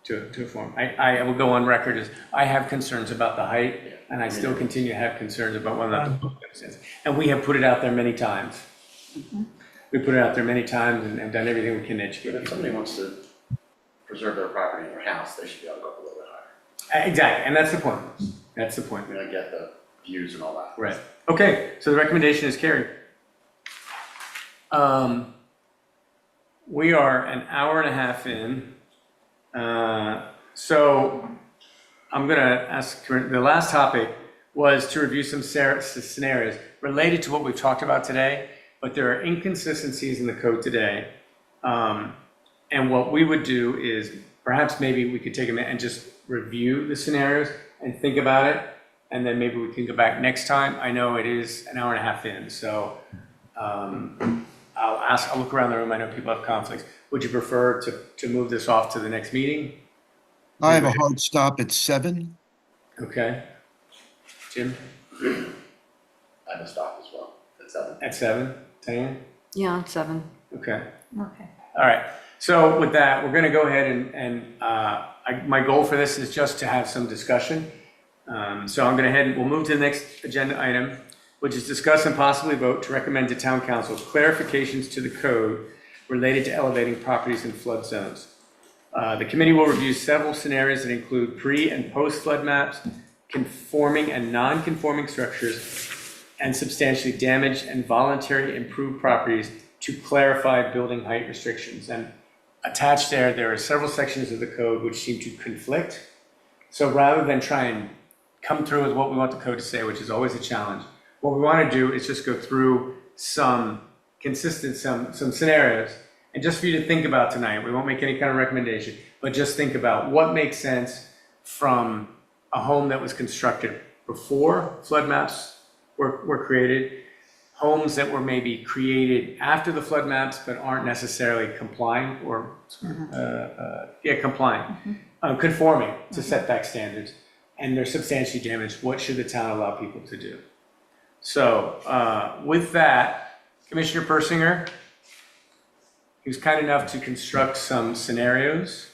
to a forum. I will go on record as, I have concerns about the height, and I still continue to have concerns about whether or not the book makes sense. And we have put it out there many times. We put it out there many times and done everything we can to educate But if people. somebody wants to preserve their property in their house, they should be able to go up a little bit higher. Exactly, and that's the point. That's the point. I mean, I get the views and all that. Right. Okay, so the recommendation is carried. We are an hour and a half in. So I'm going to ask, the last topic was to review some scenarios related to what we've talked about today, but there are inconsistencies in the code today. And what we would do is perhaps maybe we could take a minute and just review the scenarios and think about it. And then maybe we can go back next time. I know it is an hour and a half in, so I'll look around the room. I know people have conflicts. Would you prefer to move this off to the next meeting? I have a hard stop at 7. Okay. Jim, I have a stop as well at 7. at 7? Diane? Yeah, at 7. Okay. Okay. All right. So with that, we're going to go ahead and my goal for this is just to have some discussion. So I'm going to head and we'll move to the next agenda item, which is discuss and possibly vote to recommend to town council clarifications to the code related to elevating properties in flood zones. The committee will review several scenarios that include pre and post flood maps, conforming and non-conforming structures, and substantially damaged and voluntary improved properties to clarify building height restrictions. And attached there are several sections of the code which seem to conflict. So rather than try and come through with what we want the code to say, which is always a challenge, what we want to do is just go through some scenarios, and just for you to think about tonight. We won't make any kind of recommendation, but just think about what makes sense from a home that was constructed before flood maps were created, homes that were maybe created after the flood maps but aren't necessarily complying or conforming to setback standards, and they're substantially damaged. What should the town allow people to do? So with that, Commissioner Persinger, he was kind enough to construct some scenarios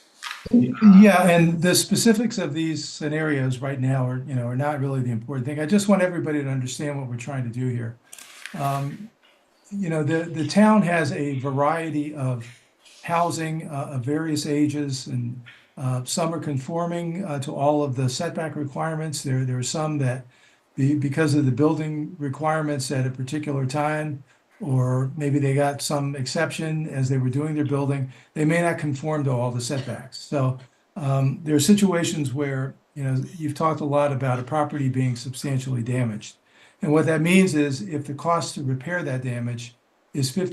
Yeah, and the specifics of these scenarios right now are not really the important thing. I just want everybody to understand what we're trying to do here. The town has a variety of housing of various ages, and some are conforming to all of the setback requirements. There are some that, because of the building requirements at a particular time, or maybe they got some exception as they were doing their building, they may not conform to all the setbacks. So there are situations where, you've talked a lot about a property being substantially damaged. And what that means is if the cost to repair that damage is at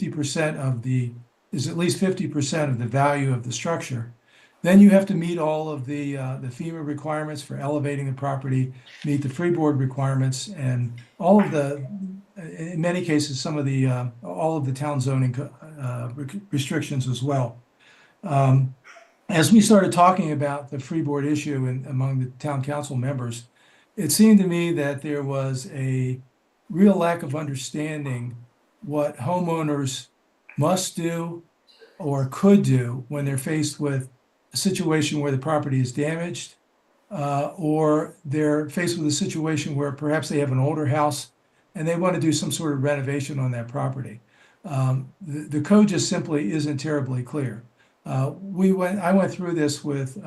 least 50% of the value of the structure, then you have to meet all of the FEMA requirements for elevating the property, meet the freeboard requirements, and all of in many cases, all of the town zoning restrictions as well. As we started talking about the freeboard issue among the town council members, it seemed to me that there was a real lack of understanding what homeowners must do or could do when they're faced with a situation where the property is damaged, or they're faced with a situation where perhaps they have an older house and they want to do some sort of renovation on that property. The code just simply isn't terribly clear. I went through this with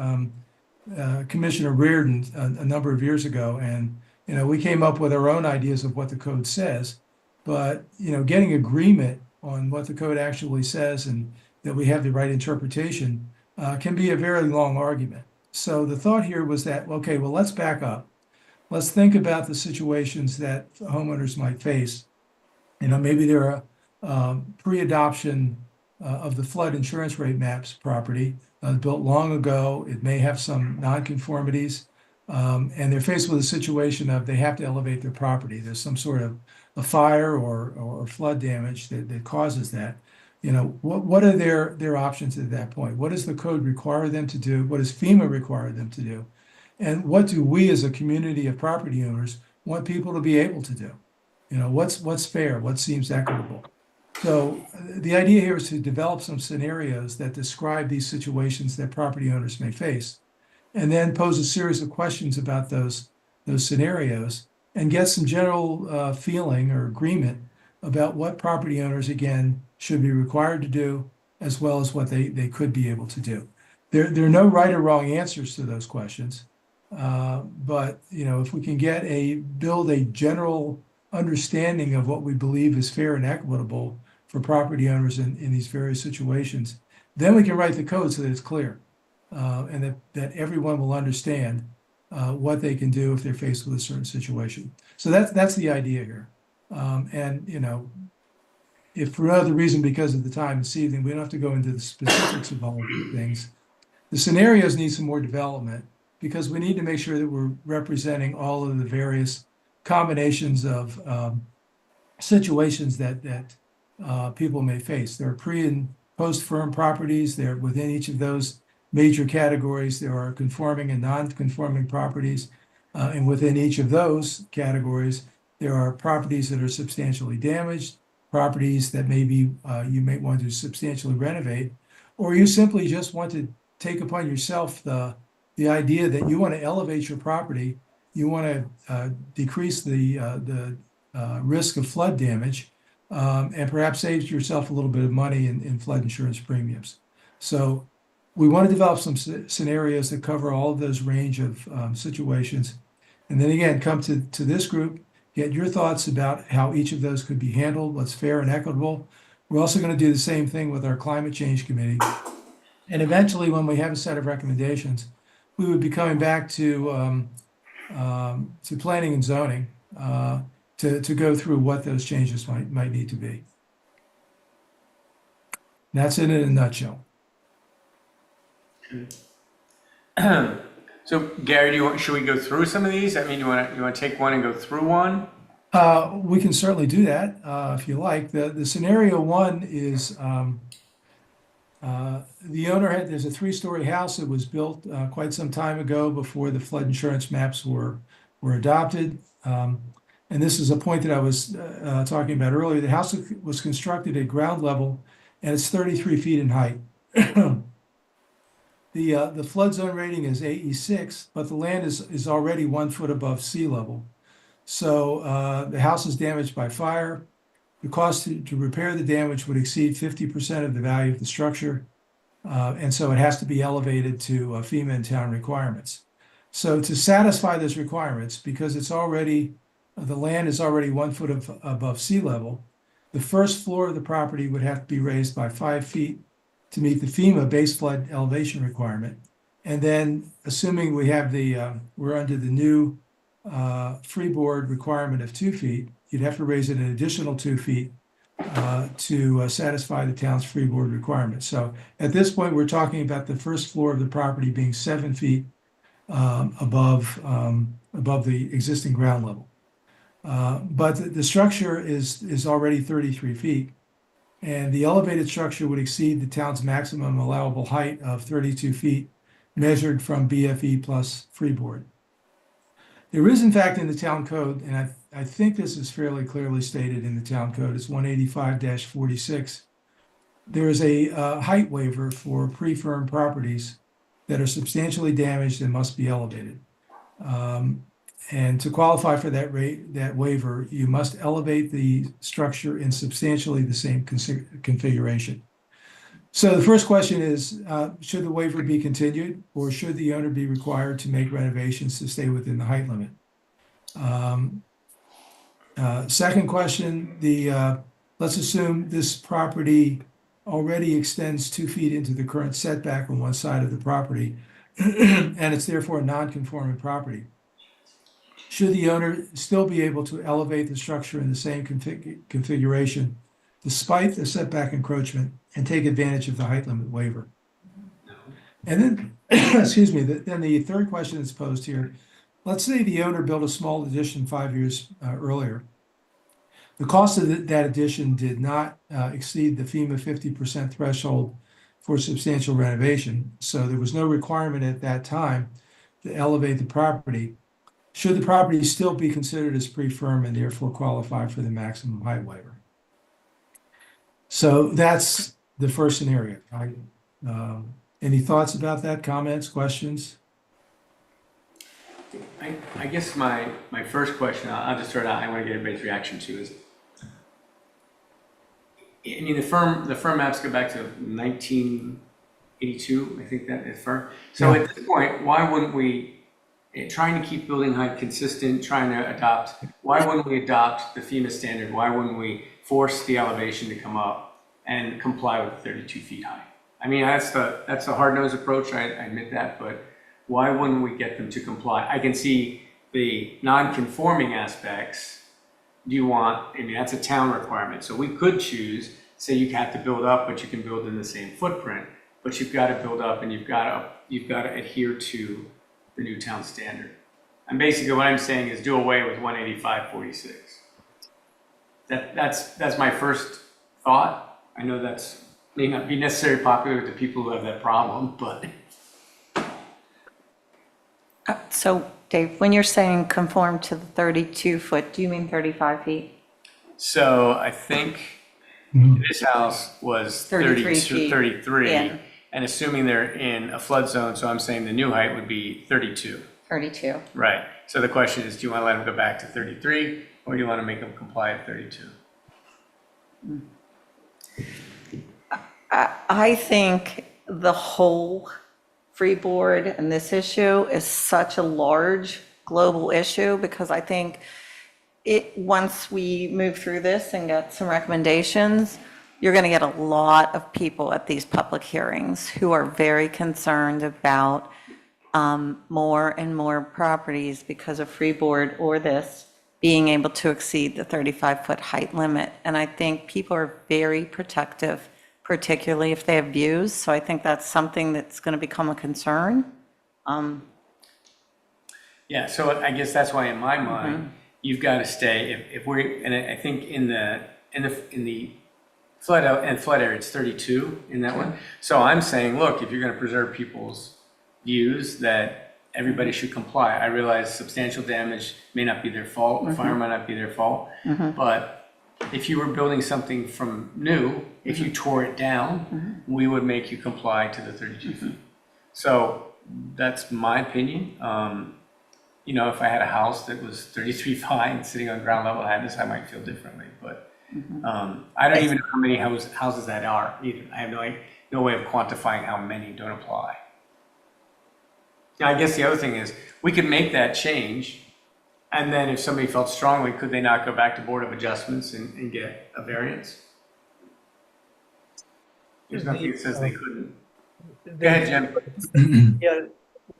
Commissioner Reardon a number of years ago, and we came up with our own ideas of what the code says. But getting agreement on what the code actually says and that we have the right interpretation can be a very long argument. So the thought here was that, okay, well, let's back up. Let's think about the situations that homeowners might face. Maybe they're pre-adoption of the flood insurance rate maps property built long ago. It may have some nonconformities, and they're faced with a situation of they have to elevate their property. There's some sort of a fire or flood damage that causes that. What are their options at that point? What does the code require them to do? What does FEMA require them to do? And what do we as a community of property owners want people to be able to do? What's fair? What seems equitable? So the idea here is to develop some scenarios that describe these situations that property owners may face, and then pose a series of questions about those scenarios and get some general feeling or agreement about what property owners, again, should be required to do, as well as what they could be able to do. There are no right or wrong answers to those questions. But if we can build a general understanding of what we believe is fair and equitable for property owners in these various situations, then we can write the code so that it's clear, and that everyone will understand what they can do if they're faced with a certain situation. So that's the idea here. If for no other reason because of the time this evening, we don't have to go into the specifics of all of these things. The scenarios need some more development, because we need to make sure that we're representing all of the various combinations of situations that people may face. There are pre and post firm properties. There within each of those major categories, there are conforming and non-conforming properties. And within each of those categories, there are properties that are substantially damaged, properties that maybe you may want to substantially renovate, or you simply just want to take upon yourself the idea that you want to elevate your property, you want to decrease the risk of flood damage, and perhaps save yourself a little bit of money in flood insurance premiums. So we want to develop some scenarios that cover all of those range of situations. And then again, come to this group, get your thoughts about how each of those could be handled, what's fair and equitable. We're also going to do the same thing with our climate change committee. And eventually, when we have a set of recommendations, we would be coming back to planning and zoning to go through what those changes might need to be. That's it in a nutshell. So Gary, should we go through some of these? I mean, you want to take one and go through one? We can certainly do that if you like. The scenario one is the owner there's a 3-story house that was built quite some time ago before the flood insurance maps were adopted. And this is a point that I was talking about earlier. The house was constructed at ground level and it's 33 feet in height. the flood zone rating is AE6, but the land is already 1 foot above sea level. So the house is damaged by fire. The cost to repair the damage would exceed 50% of the value of the structure. And so it has to be elevated to FEMA and town requirements. So to satisfy those requirements, because the land is already 1 foot above sea level, the first floor of the property would have to be raised by 5 feet to meet the FEMA base flood elevation requirement. And then, assuming we're under the new freeboard requirement of 2 feet, you'd have to raise it an additional 2 feet to satisfy the town's freeboard requirement. So at this point, we're talking about the first floor of the property being 7 feet above the existing ground level. But the structure is already 33 feet, and the elevated structure would exceed the town's maximum allowable height of 32 feet, measured from BFE plus freeboard. There is, in fact, in the town code, and I think this is fairly clearly stated in the town code, it's 185-46. There is a height waiver for pre-firm properties that are substantially damaged and must be elevated. And to qualify for that waiver, you must elevate the structure in substantially the same configuration. So the first question is, should the waiver be continued, or should the owner be required to make renovations to stay within the height limit? Second question, let's assume this property already extends 2 feet into the current setback on one side of the property, and it's therefore a non-conforming property. Should the owner still be able to elevate the structure in the same configuration despite the setback encroachment and take advantage of the height limit waiver? And then, excuse me, then the third question that's posed here, let's say the owner built a small addition 5 years earlier. The cost of that addition did not exceed the FEMA 50% threshold for substantial renovation, so there was no requirement at that time to elevate the property. Should the property still be considered as pre-firm and therefore qualify for the maximum height waiver? So that's the first scenario. Any thoughts about that? Comments, questions? I guess my first question, I'll just start out, I want to get everybody's reaction to is, I mean, the firm maps go back to 1982, I think that is firm. So at this point, why wouldn't we, trying to keep building height consistent, trying to adopt, why wouldn't we adopt the FEMA standard? Why wouldn't we force the elevation to come up and comply with 32 feet high? I mean, that's a hard-nosed approach, I admit that, but why wouldn't we get them to comply? I can see the non-conforming aspects. Do you want, I mean, that's a town requirement. So we could choose, say you have to build up, but you can build in the same footprint, but you've got to build up and you've got to adhere to the new town standard. And basically what I'm saying is do away with 185-46. That's my first thought. I know that's may not be necessarily popular with the people who have that problem, but. So Dave, when you're saying conform to the 32 foot, do you mean 35 feet? So I think this house was 33 feet 33, in. and assuming they're in a flood zone, so I'm saying the new height would be 32. 32. Right. So the question is, do you want to let them go back to 33, or do you want to make them comply at 32? I think the whole freeboard and this issue is such a large global issue, because I think once we move through this and get some recommendations, you're going to get a lot of people at these public hearings who are very concerned about more and more properties because of freeboard or this being able to exceed the 35-foot height limit. And I think people are very protective, particularly if they have views. So I think that's something that's going to become a concern. Yeah, so I guess that's why in my mind, you've got to stay, if we're, and I think in the flood area, it's 32 in that one. So I'm saying, look, if you're going to preserve people's views, that everybody should comply. I realize substantial damage may not be their fault, fire might not be their fault, but if you were building something from new, if you tore it down, we would make you comply to the 32 feet. So that's my opinion. You know, if I had a house that was 33 feet high and sitting on ground level, I might feel differently, but I don't even know how many houses that are either. I have no way of quantifying how many don't apply. Now, I guess the other thing is, we could make that change, and then if somebody felt strongly, could they not go back to Board of Adjustments and get a variance? There's nothing that says they couldn't. Go ahead, Jim. Yeah,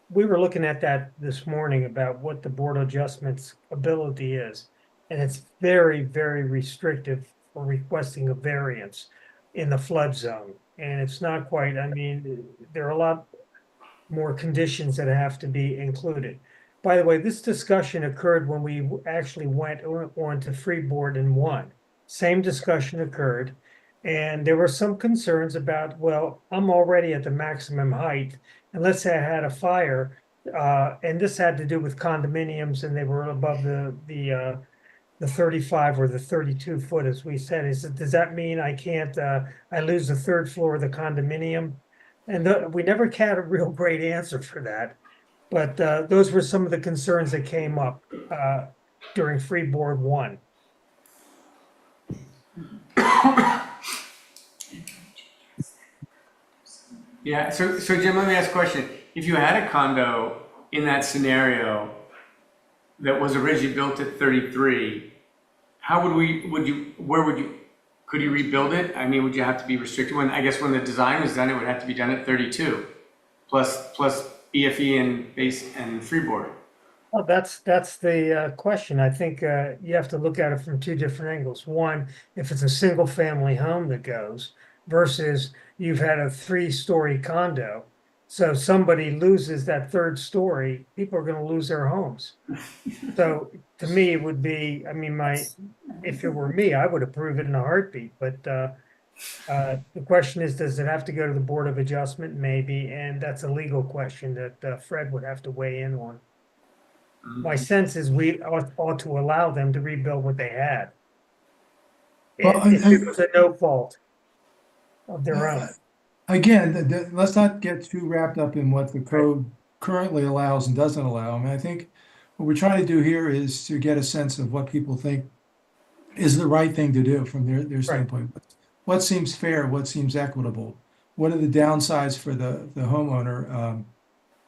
we were looking at that this morning about what the Board of Adjustments ability is. And it's very, very restrictive for requesting a variance in the flood zone. And it's not quite, I mean, there are a lot more conditions that have to be included. By the way, this discussion occurred when we actually went on to Freeboard and won. Same discussion occurred. And there were some concerns about, well, I'm already at the maximum height. And let's say I had a fire, and this had to do with condominiums and they were above the 35 or the 32 foot, as we said. Does that mean I can't, I lose the third floor of the condominium? And we never had a real great answer for that. But those were some of the concerns that came up during Freeboard 1. Yeah, so Jim, let me ask a question. If you had a condo in that scenario that was originally built at 33, could you rebuild it? I mean, would you have to be restricted? I guess when the design was done, it would have to be done at 32, plus BFE and base and freeboard. Well, that's the question. I think you have to look at it from two different angles. One, if it's a single family home that goes versus you've had a 3-story condo. So somebody loses that third story, people are going to lose their homes. So to me, it would be, I mean, if it were me, I would approve it in a heartbeat. But the question is, does it have to go to the Board of Adjustment? Maybe. And that's a legal question that Fred would have to weigh in on. My sense is we ought to allow them to rebuild what they had. Well, If it was a no fault of their own. Again, let's not get too wrapped up in what the code currently allows and doesn't allow. I mean, I think what we're trying to do here is to get a sense of what people think is the right thing to do from their standpoint. What seems fair, what seems equitable? What are the downsides for the homeowner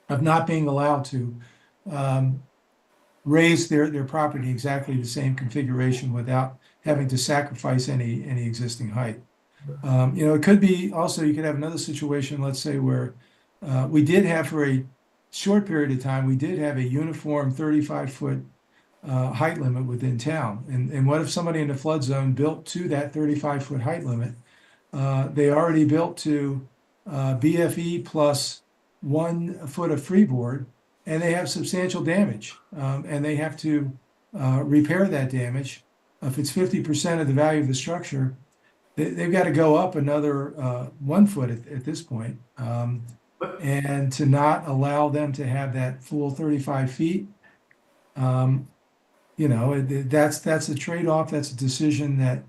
of not being allowed to raise their property exactly the same configuration without having to sacrifice any existing height? You know, it could be also, you could have another situation, let's say, where we did have for a short period of time, we did have a uniform 35-foot height limit within town. And what if somebody in the flood zone built to that 35-foot height limit? They already built to BFE plus 1 foot of freeboard, and they have substantial damage. And they have to repair that damage. If it's 50% of the value of the structure, they've got to go up another 1 foot at this point. And to not allow them to have that full 35 feet, you know, that's a trade-off. That's a decision that,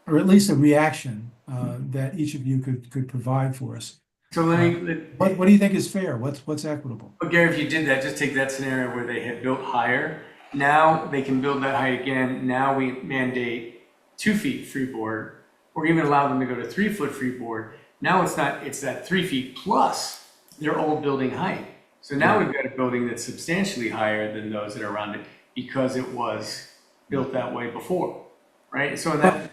or at least a reaction that each of you could provide for us. So what do you think is fair? What's equitable? But Gary, if you did that, just take that scenario where they had built higher. Now they can build that height again. Now we mandate 2 feet freeboard. We're even allow them to go to 3 foot freeboard. Now it's that 3 feet plus their old building height. So now we've got a building that's substantially higher than those that are around it because it was built that way before, right? So that.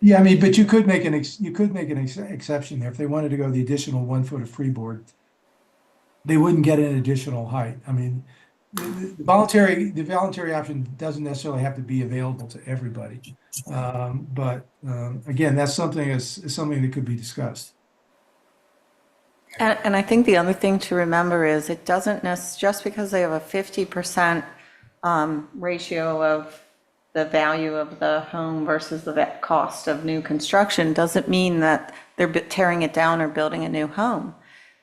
Yeah, I mean, but you could make an exception there. If they wanted to go the additional 1 foot of freeboard, they wouldn't get an additional height. I mean, the voluntary option doesn't necessarily have to be available to everybody. But again, that's something that could be discussed. And I think the other thing to remember is it doesn't just because they have a 50% ratio of the value of the home versus the cost of new construction doesn't mean that they're tearing it down or building a new home.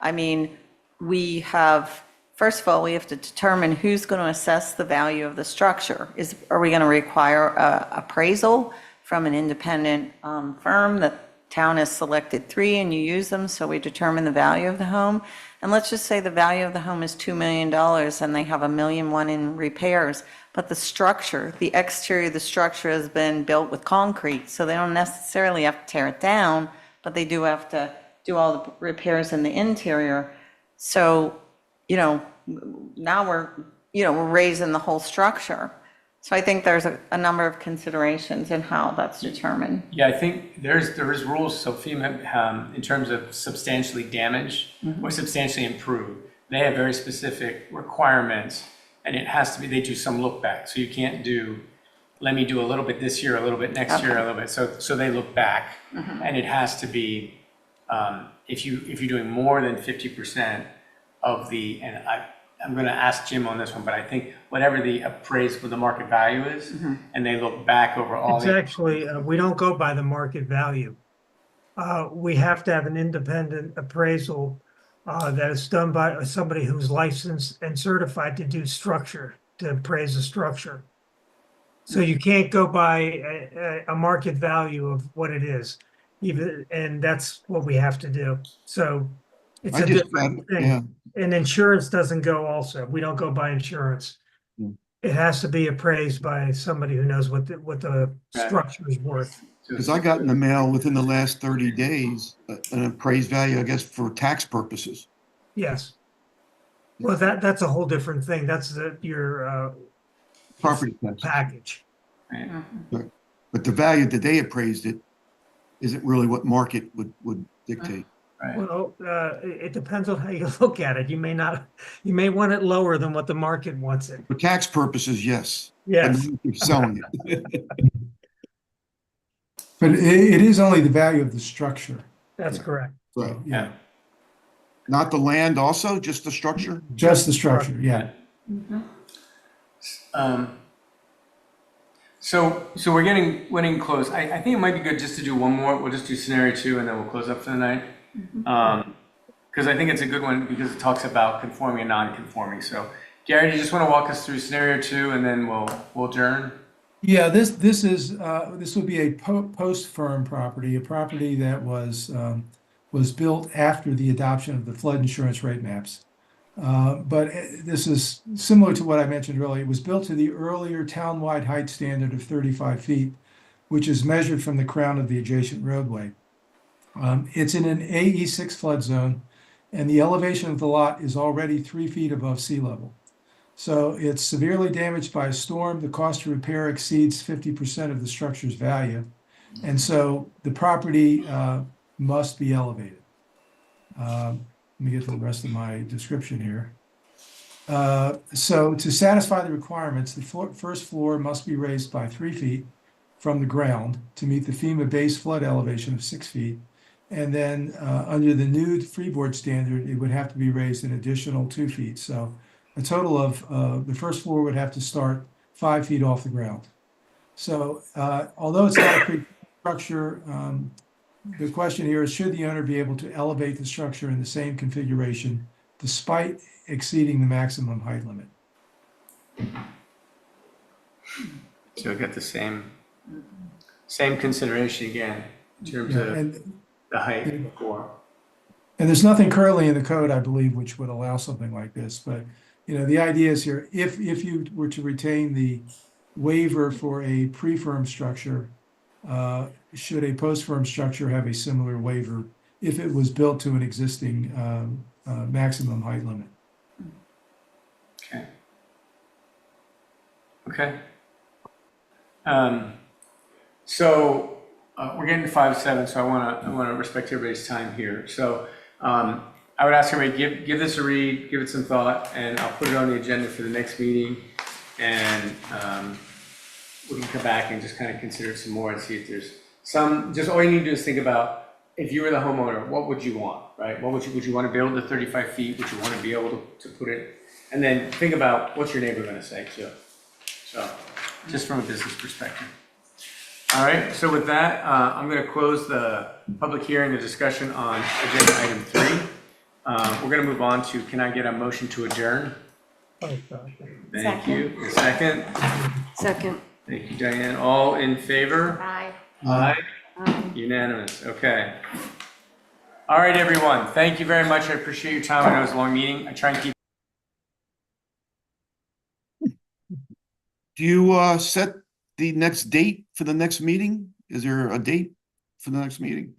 I mean, first of all, we have to determine who's going to assess the value of the structure. Are we going to require appraisal from an independent firm that town has selected 3 and you use them, so we determine the value of the home. And let's just say the value of the home is $2 million and they have $1.1 million in repairs, but the structure, the exterior of the structure has been built with concrete, so they don't necessarily have to tear it down, but they do have to do all the repairs in the interior. So, now we're raising the whole structure. So I think there's a number of considerations in how that's determined. Yeah, I think there is rules, so FEMA, in terms of substantially damaged or substantially improved, they have very specific requirements, and it has to be, they do some look back. So you can't do, let me do a little bit this year, a little bit next year, a little bit. So they look back, and it has to be, if you're doing more than 50% of the, and I'm going to ask Jim on this one, but I think whatever the appraised, what the market value is, and they look back over all It's the. actually, we don't go by the market value. We have to have an independent appraisal that is done by somebody who's licensed and certified to do structure, to appraise a structure. So you can't go by a market value of what it is, and that's what we have to do. So it's a different thing. Yeah, And insurance doesn't go also. We don't go by insurance. Hmm. It has to be appraised by somebody who knows what the structure is worth. because I got in the mail within the last 30 days, an appraised value, I guess, for tax purposes. Yes. Well, that's a whole different thing. That's your Property tax. package. But the value that they appraised it isn't really what market would dictate. Right. Well, it depends on how you look at it. You may want it lower than what the market wants it. For tax purposes, yes. Yes, And you're selling it. But it is only the value of the structure. that's correct. Right. Yeah, Not the land also, just the structure? just the structure, yeah. So we're getting close. I think it might be good just to do one more. We'll just do scenario 2 and then we'll close up for the night. Because I think it's a good one because it talks about conforming and non-conforming. So Gary, do you just want to walk us through scenario 2 and then we'll adjourn? Yeah, this would be a post-firm property, a property that was built after the adoption of the flood insurance rate maps. But this is similar to what I mentioned earlier. It was built to the earlier townwide height standard of 35 feet, which is measured from the crown of the adjacent roadway. It's in an AE6 flood zone, and the elevation of the lot is already 3 feet above sea level. So it's severely damaged by a storm. The cost to repair exceeds 50% of the structure's value. And so the property must be elevated. Let me get to the rest of my description here. So to satisfy the requirements, the first floor must be raised by 3 feet from the ground to meet the FEMA base flood elevation of 6 feet. And then under the new freeboard standard, it would have to be raised an additional 2 feet. So a total of the first floor would have to start 5 feet off the ground. So although it's not a pre-structure, the question here is, should the owner be able to elevate the structure in the same configuration despite exceeding the maximum height limit? So we got the same consideration again in terms Yeah, of and the height before. there's nothing currently in the code, I believe, which would allow something like this. But the idea is here, if you were to retain the waiver for a pre-firm structure, should a post-firm structure have a similar waiver if it was built to an existing maximum height limit? Okay. So we're getting to 5-7, so I want to respect everybody's time here. So I would ask everybody give this a read, give it some thought, and I'll put it on the agenda for the next meeting, and we can come back and just kind of consider it some more and see if there's some. Just all you need to do is think about, if you were the homeowner, what would you want, right? What would you want to build to 35 feet? Would you want to be able to put it? And then think about what's your neighbor going to say too. So just from a business perspective. All right, so with that, I'm going to close the public hearing, the discussion on agenda item 3. We're going to move on to, can I get a motion to adjourn? Thank you. A second? Second. Thank you, Diane. All in favor? Aye. Aye. Unanimous, okay. All right, everyone, thank you very much. I appreciate your time. I know it was a long meeting. I try and keep. Do you set the next date for the next meeting? Is there a date for the next meeting?